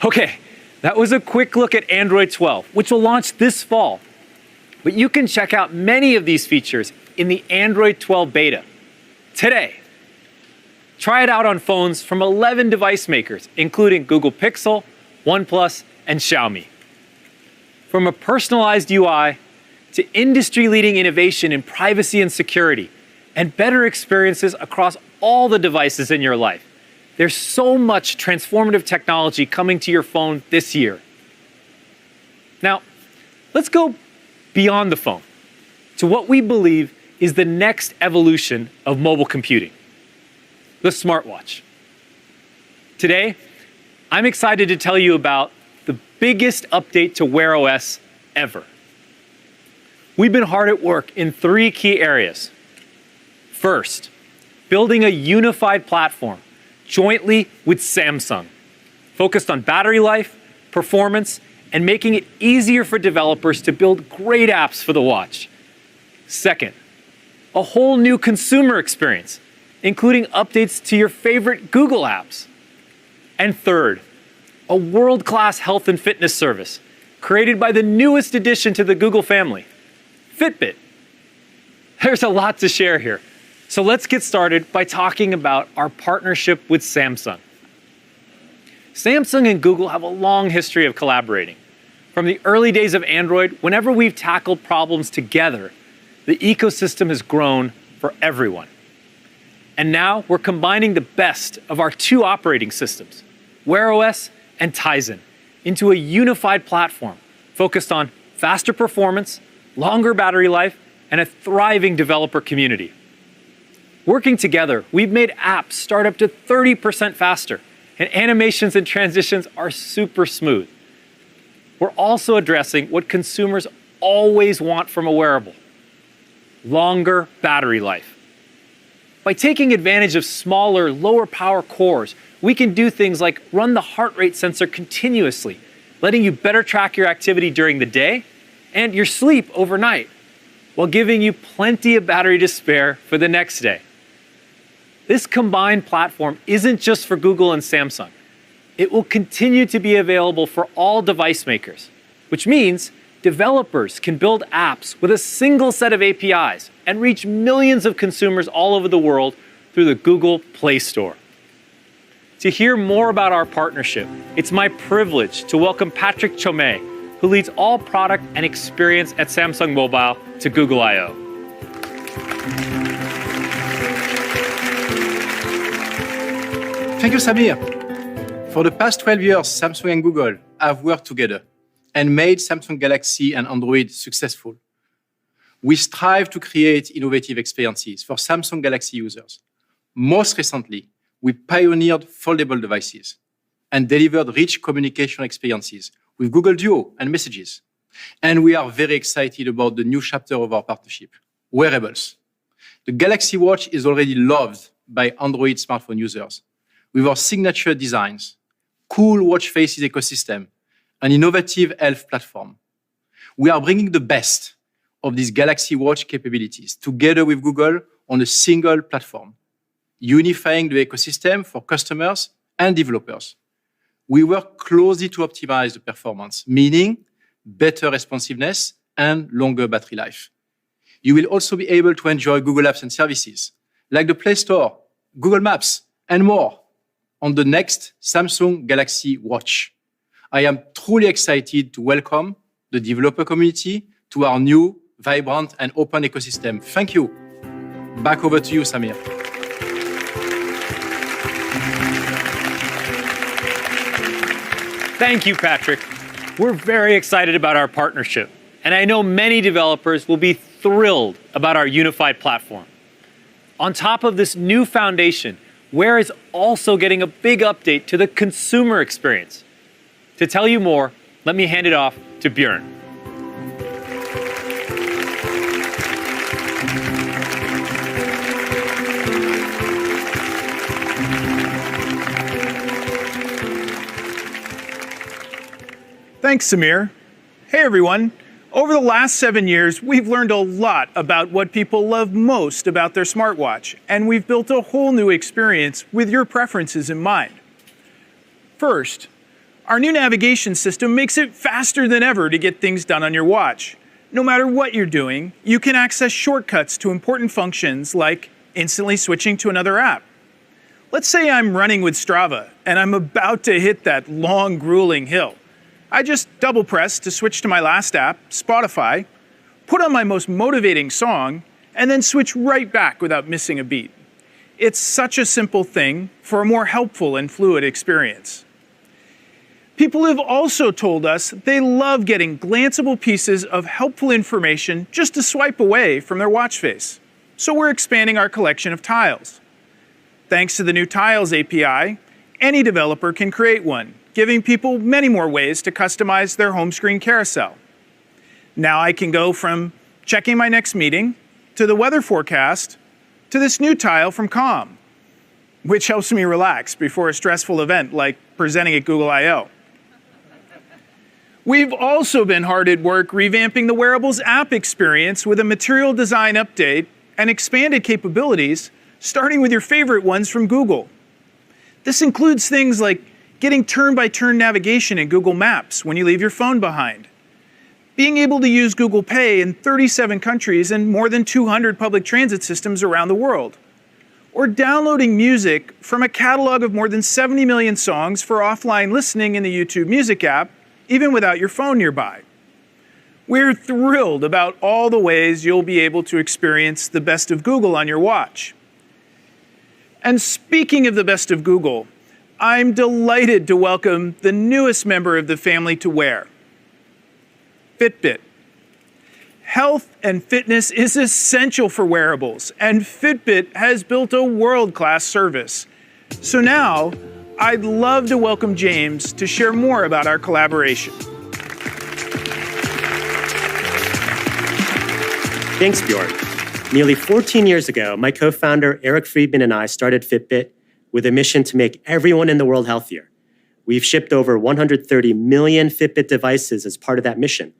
Okay, that was a quick look at Android 12, which will launch this fall. But you can check out many of these features in the Android 12 beta today. Try it out on phones from 11 device makers, including Google Pixel, OnePlus, and Xiaomi. From a personalized UI to industry-leading innovation in privacy and security, and better experiences across all the devices in your life, there's so much transformative technology coming to your phone this year. Now, let's go beyond the phone to what we believe is the next evolution of mobile computing, the smartwatch. Today, I'm excited to tell you about the biggest update to Wear OS ever. We've been hard at work in 3 key areas. First, building a unified platform jointly with Samsung, focused on battery life, performance, and making it easier for developers to build great apps for the watch. Second, a whole new consumer experience, including updates to your favorite Google apps. And third, a world-class health and fitness service created by the newest addition to the Google family, Fitbit. There's a lot to share here. So let's get started by talking about our partnership with Samsung. Samsung and Google have a long history of collaborating. From the early days of Android, whenever we've tackled problems together, the ecosystem has grown for everyone. And now we're combining the best of our 2 operating systems, Wear OS and Tizen, into a unified platform focused on faster performance, longer battery life, and a thriving developer community. Working together, we've made apps start up to 30% faster and animations and transitions are super smooth. We're also addressing what consumers always want from a wearable: longer battery life. By taking advantage of smaller, lower power cores, we can do things like run the heart rate sensor continuously, letting you better track your activity during the day and your sleep overnight, while giving you plenty of battery to spare for the next day. This combined platform isn't just for Google and Samsung. It will continue to be available for all device makers, which means developers can build apps with a single set of APIs and reach millions of consumers all over the world through the Google Play Store. To hear more about our partnership, it's my privilege to welcome Patrick Chomé, who leads all product and experience at Samsung Mobile, to Google I/O. Thank you, Samir. For the past 12 years, Samsung and Google have worked together and made Samsung Galaxy and Android successful. We strive to create innovative experiences for Samsung Galaxy users. Most recently, we pioneered foldable devices and delivered rich communication experiences with Google Duo and Messages. And we are very excited about the new chapter of our partnership, wearables. The Galaxy Watch is already loved by Android smartphone users with our signature designs, cool watch faces ecosystem, an innovative health platform. We are bringing the best of these Galaxy Watch capabilities together with Google on a single platform, unifying the ecosystem for customers and developers. We work closely to optimize the performance, meaning better responsiveness and longer battery life. You will also be able to enjoy Google apps and services like the Play Store, Google Maps, and more on the next Samsung Galaxy Watch. I am truly excited to welcome the developer community to our new, vibrant, and open ecosystem. Thank you. Back over to you, Samir. Thank you, Patrick. We're very excited about our partnership, and I know many developers will be thrilled about our unified platform. On top of this new foundation, Wear is also getting a big update to the consumer experience. To tell you more, let me hand it off to Björn. Thanks, Samir. Hey, everyone. Over the last 7 years, we've learned a lot about what people love most about their smartwatch, and we've built a whole new experience with your preferences in mind. First, our new navigation system makes it faster than ever to get things done on your watch. No matter what you're doing, you can access shortcuts to important functions like instantly switching to another app. Let's say I'm running with Strava, and I'm about to hit that long, grueling hill. I just double press to switch to my last app, Spotify, put on my most motivating song, and then switch right back without missing a beat. It's such a simple thing for a more helpful and fluid experience. People have also told us they love getting glanceable pieces of helpful information just to swipe away from their watch face. So we're expanding our collection of tiles. Thanks to the new Tiles API, any developer can create one, giving people many more ways to customize their home screen carousel. Now I can go from checking my next meeting to the weather forecast to this new tile from Calm, which helps me relax before a stressful event like presenting at Google I/O. We've also been hard at work revamping the wearables app experience with a material design update and expanded capabilities, starting with your favorite ones from Google. This includes things like getting turn-by-turn navigation in Google Maps when you leave your phone behind, being able to use Google Pay in 37 countries and more than 200 public transit systems around the world, or downloading music from a catalog of more than 70 million songs for offline listening in the YouTube Music app, even without your phone nearby. We're thrilled about all the ways you'll be able to experience the best of Google on your watch. And speaking of the best of Google, I'm delighted to welcome the newest member of the family to Wear, Fitbit. Health and fitness is essential for wearables, and Fitbit has built a world-class service. So now, I'd love to welcome James to share more about our collaboration. Thanks, Bjorn. Nearly 14 years ago, my co-founder Eric Friedman and I started Fitbit with a mission to make everyone in the world healthier. We've shipped over 130 million Fitbit devices as part of that mission.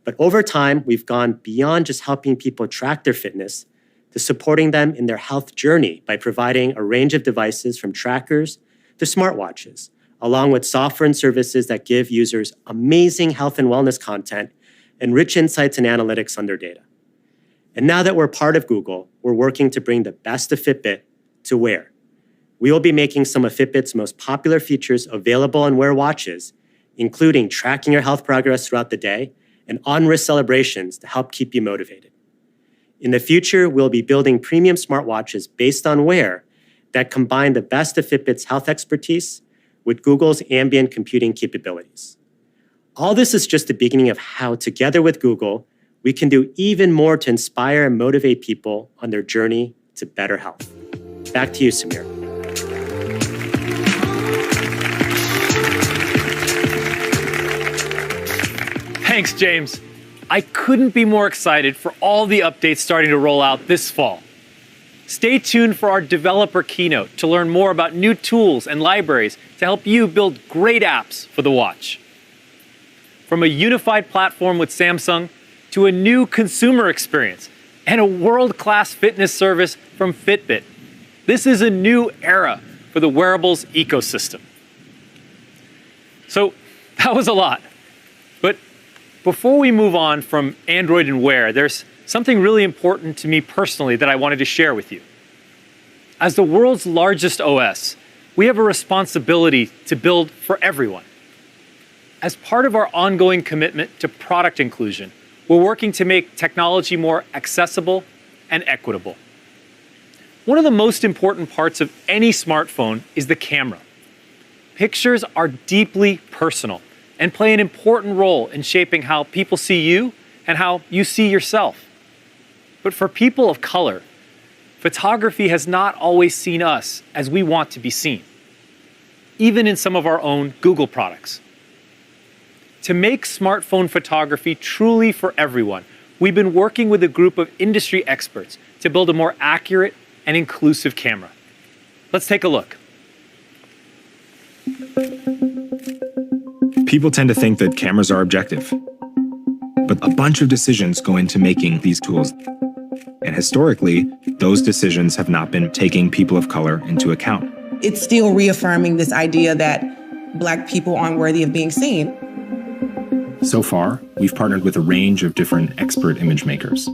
But over time, we've gone beyond just helping people track their fitness to supporting them in their health journey by providing a range of devices from trackers to smartwatches, along with software and services that give users amazing health and wellness content and rich insights and analytics on their data. And now that we're part of Google, we're working to bring the best of Fitbit to Wear. We will be making some of Fitbit's most popular features available on Wear watches, including tracking your health progress throughout the day and on-wrist celebrations to help keep you motivated. In the future, we'll be building premium smartwatches based on Wear that combine the best of Fitbit's health expertise with Google's ambient computing capabilities. All this is just the beginning of how, together with Google, we can do even more to inspire and motivate people on their journey to better health. Back to you, Samir. Thanks, James. I couldn't be more excited for all the updates starting to roll out this fall. Stay tuned for our developer keynote to learn more about new tools and libraries to help you build great apps for the watch. From a unified platform with Samsung to a new consumer experience and a world-class fitness service from Fitbit, this is a new era for the wearables ecosystem. So that was a lot. But before we move on from Android and Wear, there's something really important to me personally that I wanted to share with you. As the world's largest OS, we have a responsibility to build for everyone. As part of our ongoing commitment to product inclusion, we're working to make technology more accessible and equitable. One of the most important parts of any smartphone is the camera. Pictures are deeply personal and play an important role in shaping how people see you and how you see yourself. But for people of color, photography has not always seen us as we want to be seen, even in some of our own Google products. To make smartphone photography truly for everyone, we've been working with a group of industry experts to build a more accurate and inclusive camera. Let's take a look. People tend to think that cameras are objective, but a bunch of decisions go into making these tools. And historically, those decisions have not been taking people of color into account. It's still reaffirming this idea that Black people aren't worthy of being seen. So far, we've partnered with a range of different expert image makers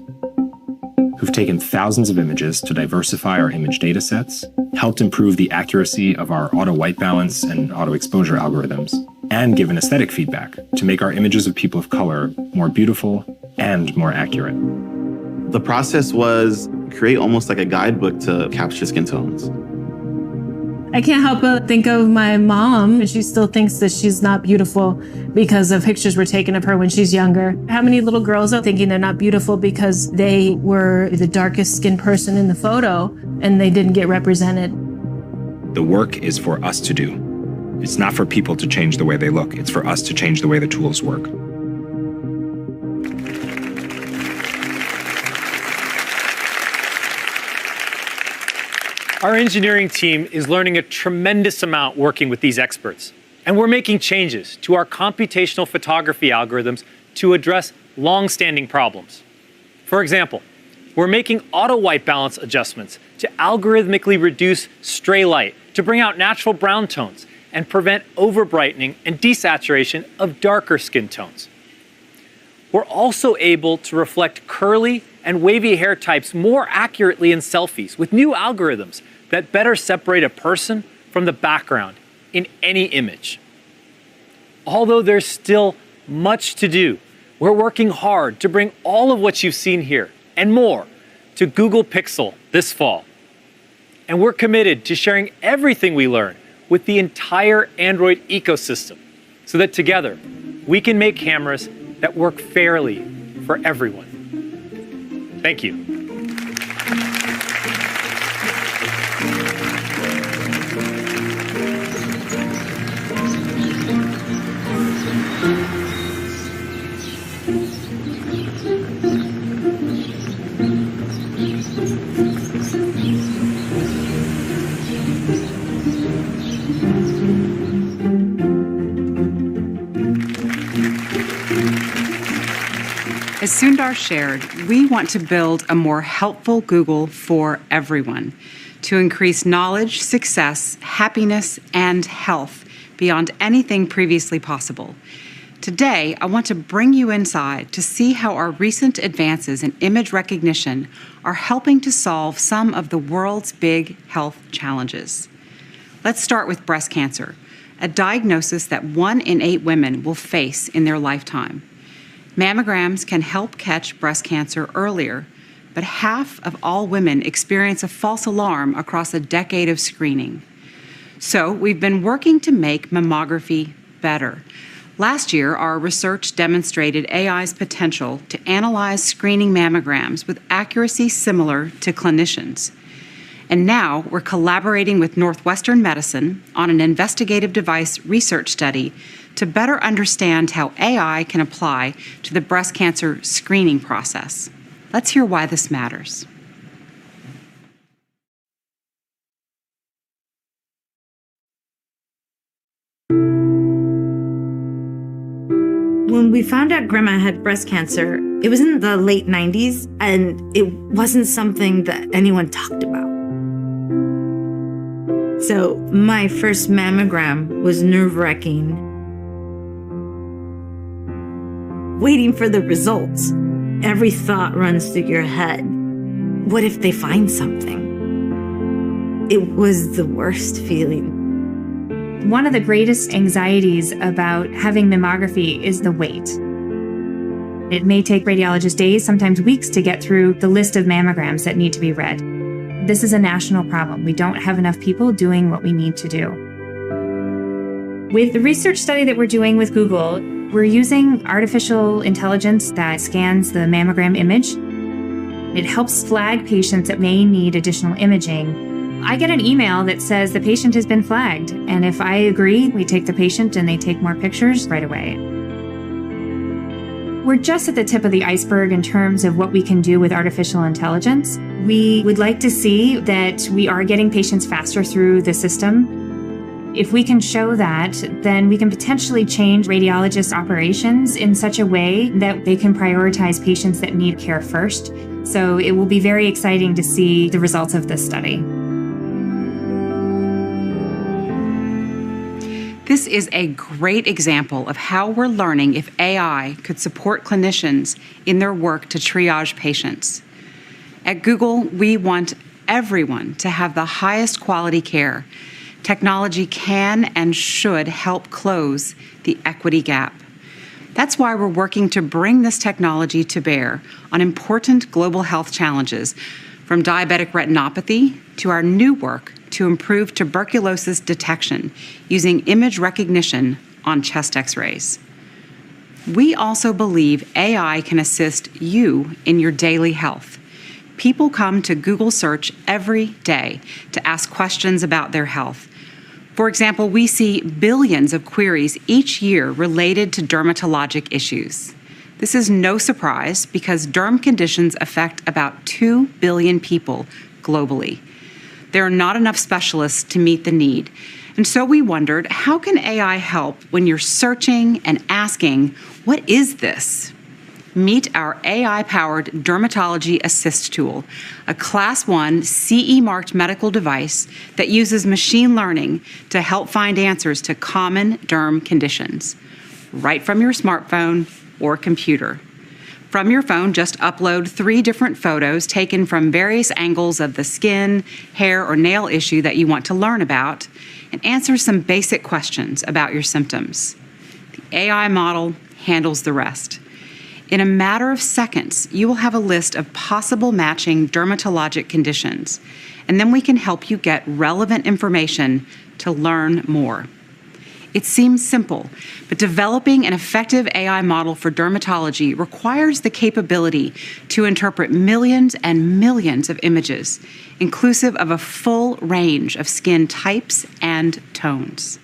who've taken thousands of images to diversify our image data sets, helped improve the accuracy of our auto white balance and auto exposure algorithms, and given aesthetic feedback to make our images of people of color more beautiful and more accurate. The process was create almost like a guidebook to capture skin tones. I can't help but think of my mom, and she still thinks that she's not beautiful because of pictures were taken of her when she's younger. How many little girls are thinking they're not beautiful because they were the darkest skinned person in the photo and they didn't get represented? The work is for us to do. It's not for people to change the way they look. It's for us to change the way the tools work. Our engineering team is learning a tremendous amount working with these experts, and we're making changes to our computational photography algorithms to address long-standing problems. For example, we're making auto white balance adjustments to algorithmically reduce stray light to bring out natural brown tones and prevent overbrightening and desaturation of darker skin tones. We're also able to reflect curly and wavy hair types more accurately in selfies with new algorithms that better separate a person from the background in any image. Although there's still much to do, we're working hard to bring all of what you've seen here and more to Google Pixel this fall. And we're committed to sharing everything we learn with the entire Android ecosystem so that together we can make cameras that work fairly for everyone. Thank you. As Sundar shared, we want to build a more helpful Google for everyone to increase knowledge, success, happiness, and health beyond anything previously possible. Today, I want to bring you inside to see how our recent advances in image recognition are helping to solve some of the world's big health challenges. Let's start with breast cancer, a diagnosis that 1 in 8 women will face in their lifetime. Mammograms can help catch breast cancer earlier, but half of all women experience a false alarm across a decade of screening. So we've been working to make mammography better. Last year, our research demonstrated AI's potential to analyze screening mammograms with accuracy similar to clinicians. And now we're collaborating with Northwestern Medicine on an investigative device research study to better understand how AI can apply to the breast cancer screening process. Let's hear why this matters. When we found out Grandma had breast cancer, it was in the late 90s, and it wasn't something that anyone talked about. So my first mammogram was nerve-wracking. Waiting for the results. Every thought runs through your head. What if they find something? It was the worst feeling. One of the greatest anxieties about having mammography is the wait. It may take radiologists days, sometimes weeks, to get through the list of mammograms that need to be read. This is a national problem. We don't have enough people doing what we need to do. With the research study that we're doing with Google, we're using artificial intelligence that scans the mammogram image. It helps flag patients that may need additional imaging. I get an email that says the patient has been flagged, and if I agree, we take the patient and they take more pictures right away. We're just at the tip of the iceberg in terms of what we can do with artificial intelligence. We would like to see that we are getting patients faster through the system. If we can show that, then we can potentially change radiologists' operations in such a way that they can prioritize patients that need care first. So it will be very exciting to see the results of this study. This is a great example of how we're learning if AI could support clinicians in their work to triage patients. At Google, we want everyone to have the highest quality care. Technology can and should help close the equity gap. That's why we're working to bring this technology to bear on important global health challenges, from diabetic retinopathy to our new work to improve tuberculosis detection using image recognition on chest X-rays. We also believe AI can assist you in your daily health. People come to Google Search every day to ask questions about their health. For example, we see billions of queries each year related to dermatologic issues. This is no surprise because derm conditions affect about 2 billion people globally. There are not enough specialists to meet the need. And so we wondered, how can AI help when you're searching and asking, what is this? Meet our AI-powered Dermatology Assist tool, a Class 1 CE-marked medical device that uses machine learning to help find answers to common derm conditions, right from your smartphone or computer. From your phone, just upload 3 different photos taken from various angles of the skin, hair, or nail issue that you want to learn about, and answer some basic questions about your symptoms. The AI model handles the rest. In a matter of seconds, you will have a list of possible matching dermatologic conditions, and then we can help you get relevant information to learn more. It seems simple, but developing an effective AI model for dermatology requires the capability to interpret millions and millions of images, inclusive of a full range of skin types and tones.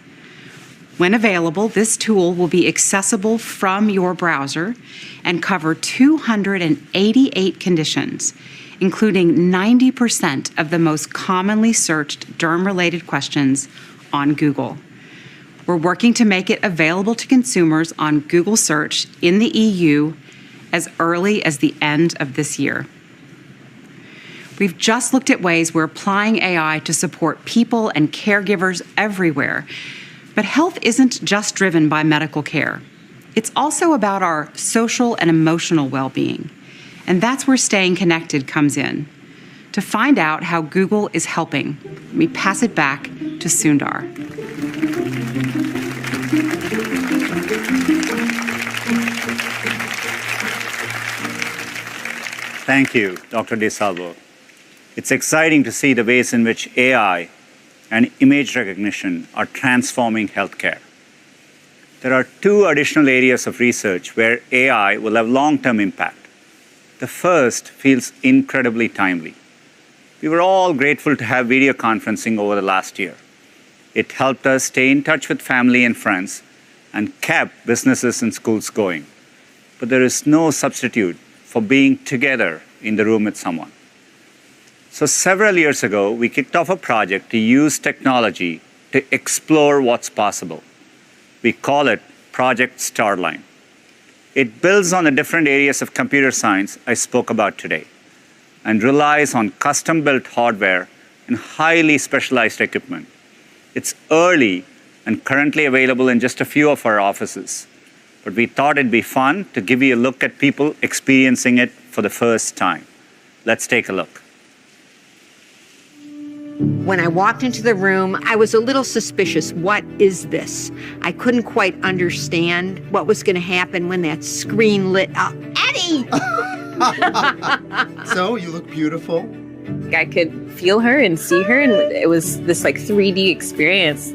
When available, this tool will be accessible from your browser and cover 288 conditions, including 90% of the most commonly searched derm-related questions on Google. We're working to make it available to consumers on Google Search in the EU as early as the end of this year. We've just looked at ways we're applying AI to support people and caregivers everywhere. But health isn't just driven by medical care. It's also about our social and emotional well-being. And that's where staying connected comes in. To find out how Google is helping, let me pass it back to Sundar. Thank you, Dr. DeSalvo. It's exciting to see the ways in which AI and image recognition are transforming healthcare. There are two additional areas of research where AI will have long-term impact. The first feels incredibly timely. We were all grateful to have video conferencing over the last year. It helped us stay in touch with family and friends and kept businesses and schools going. But there is no substitute for being together in the room with someone. So several years ago, we kicked off a project to use technology to explore what's possible. We call it Project Starline. It builds on the different areas of computer science I spoke about today and relies on custom-built hardware and highly specialized equipment. It's early and currently available in just a few of our offices, but we thought it'd be fun to give you a look at people experiencing it for the first time. Let's take a look. When I walked into the room, I was a little suspicious. What is this? I couldn't quite understand what was going to happen when that screen lit up. Eddie! So, you look beautiful. I could feel her and see her, and it was this like 3D experience.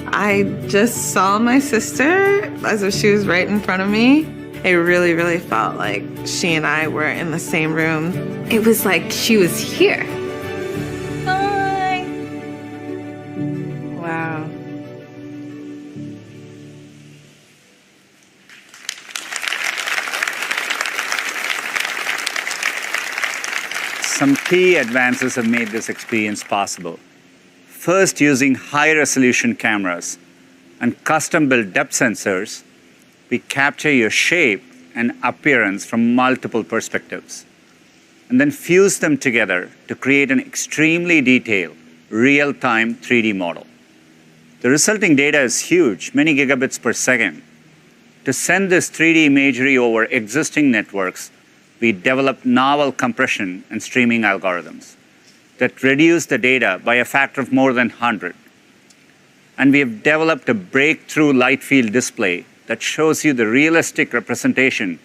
I just saw my sister as if she was right in front of me. It really, really felt like she and I were in the same room. It was like she was here. Hi. Wow. Some key advances have made this experience possible. First, using high-resolution cameras and custom-built depth sensors, we capture your shape and appearance from multiple perspectives, and then fuse them together to create an extremely detailed, real-time 3D model. The resulting data is huge, many gigabits per second. To send this 3D imagery over existing networks, we developed novel compression and streaming algorithms that reduce the data by a factor of more than 100. And we have developed a breakthrough light field display that shows you the realistic representation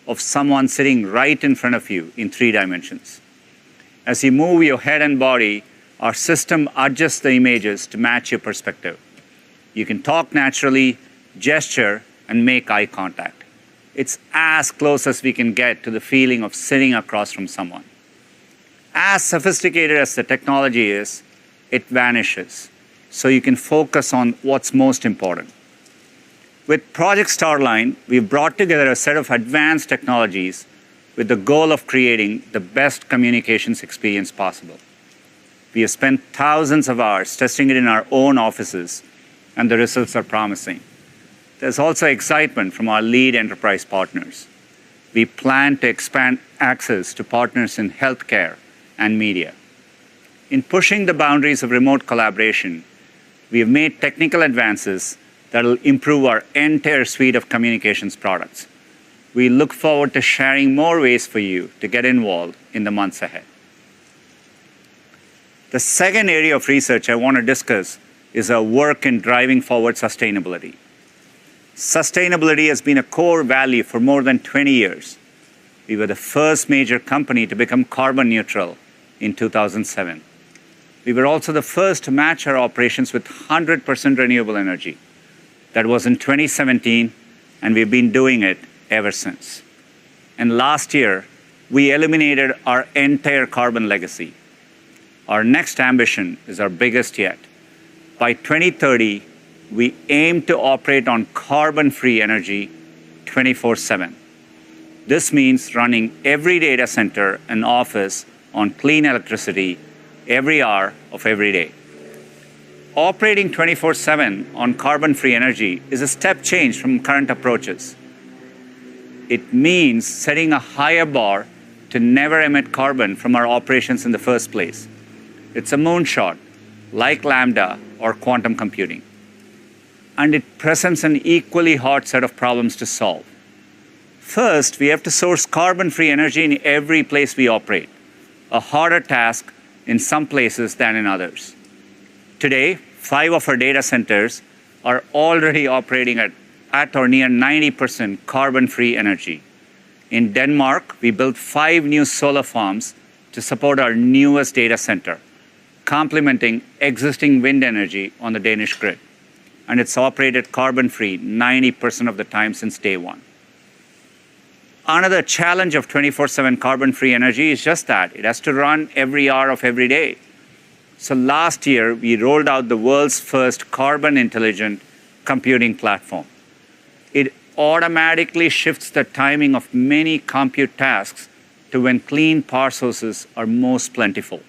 of someone sitting right in front of you in 3 dimensions. As you move your head and body, our system adjusts the images to match your perspective. You can talk naturally, gesture, and make eye contact. It's as close as we can get to the feeling of sitting across from someone. As sophisticated as the technology is, it vanishes, so you can focus on what's most important. With Project Starline, we've brought together a set of advanced technologies with the goal of creating the best communications experience possible. We have spent thousands of hours testing it in our own offices, and the results are promising. There's also excitement from our lead enterprise partners. We plan to expand access to partners in healthcare and media. In pushing the boundaries of remote collaboration, we have made technical advances that will improve our entire suite of communications products. We look forward to sharing more ways for you to get involved in the months ahead. The second area of research I want to discuss is our work in driving forward sustainability. Sustainability has been a core value for more than 20 years. We were the first major company to become carbon neutral in 2007. We were also the first to match our operations with 100% renewable energy. That was in 2017, and we've been doing it ever since. And last year, we eliminated our entire carbon legacy. Our next ambition is our biggest yet. By 2030, we aim to operate on carbon-free energy 24/7. This means running every data center and office on clean electricity every hour of every day. Operating 24/7 on carbon-free energy is a step change from current approaches. It means setting a higher bar to never emit carbon from our operations in the first place. It's a moonshot, like Lambda or quantum computing. And it presents an equally hard set of problems to solve. First, we have to source carbon-free energy in every place we operate, a harder task in some places than in others. Today, 5 of our data centers are already operating at or near 90% carbon-free energy. In Denmark, we built 5 new solar farms to support our newest data center, complementing existing wind energy on the Danish grid. And it's operated carbon-free 90% of the time since day one. Another challenge of 24/7 carbon-free energy is just that. It has to run every hour of every day. So last year, we rolled out the world's first carbon-intelligent computing platform. It automatically shifts the timing of many compute tasks to when clean power sources are most plentiful.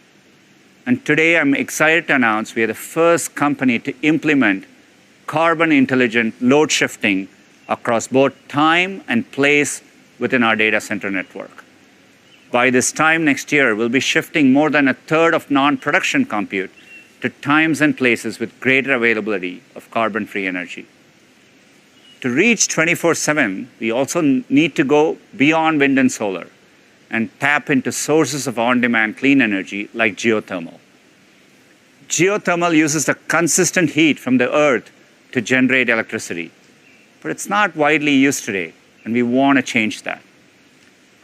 And today, I'm excited to announce we are the first company to implement carbon-intelligent load shifting across both time and place within our data center network. By this time next year, we'll be shifting more than a third of non-production compute to times and places with greater availability of carbon-free energy. To reach 24/7, we also need to go beyond wind and solar and tap into sources of on-demand clean energy like geothermal. Geothermal uses the consistent heat from the earth to generate electricity, but it's not widely used today, and we want to change that.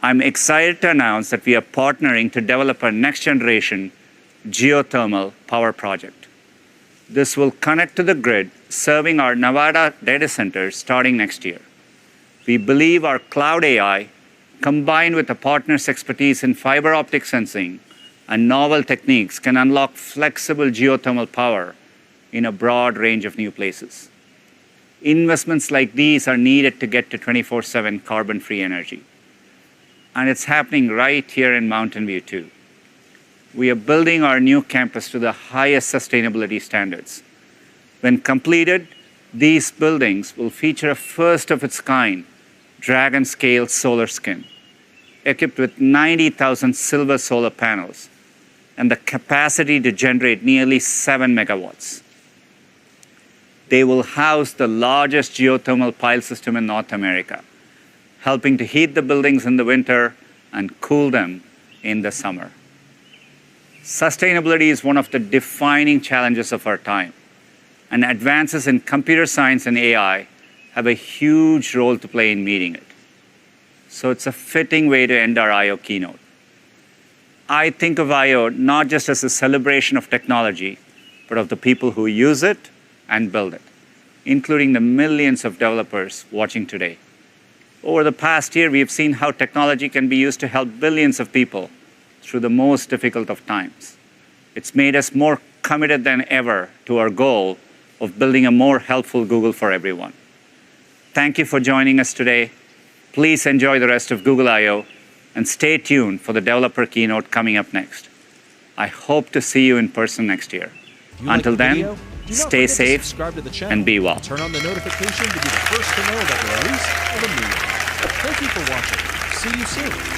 I'm excited to announce that we are partnering to develop a next-generation geothermal power project. This will connect to the grid, serving our Nevada data centers starting next year. We believe our cloud AI, combined with the partner's expertise in fiber optic sensing and novel techniques, can unlock flexible geothermal power in a broad range of new places. Investments like these are needed to get to 24/7 carbon-free energy. And it's happening right here in Mountain View, too. We are building our new campus to the highest sustainability standards. When completed, these buildings will feature a first-of-its-kind Dragon-scale solar skin, equipped with 90,000 silver solar panels and the capacity to generate nearly 7 megawatts. They will house the largest geothermal pile system in North America, helping to heat the buildings in the winter and cool them in the summer. Sustainability is one of the defining challenges of our time, and advances in computer science and AI have a huge role to play in meeting it. So it's a fitting way to end our I/O keynote. I think of I/O not just as a celebration of technology, but of the people who use it and build it, including the millions of developers watching today. Over the past year, we have seen how technology can be used to help billions of people through the most difficult of times. It's made us more committed than ever to our goal of building a more helpful Google for everyone. Thank you for joining us today. Please enjoy the rest of Google I/O and stay tuned for the developer keynote coming up next. I hope to see you in person next year. Until then, stay safe and be well. Turn on the notification to be the first to know about the release of a new one. Thank you for watching. See you soon.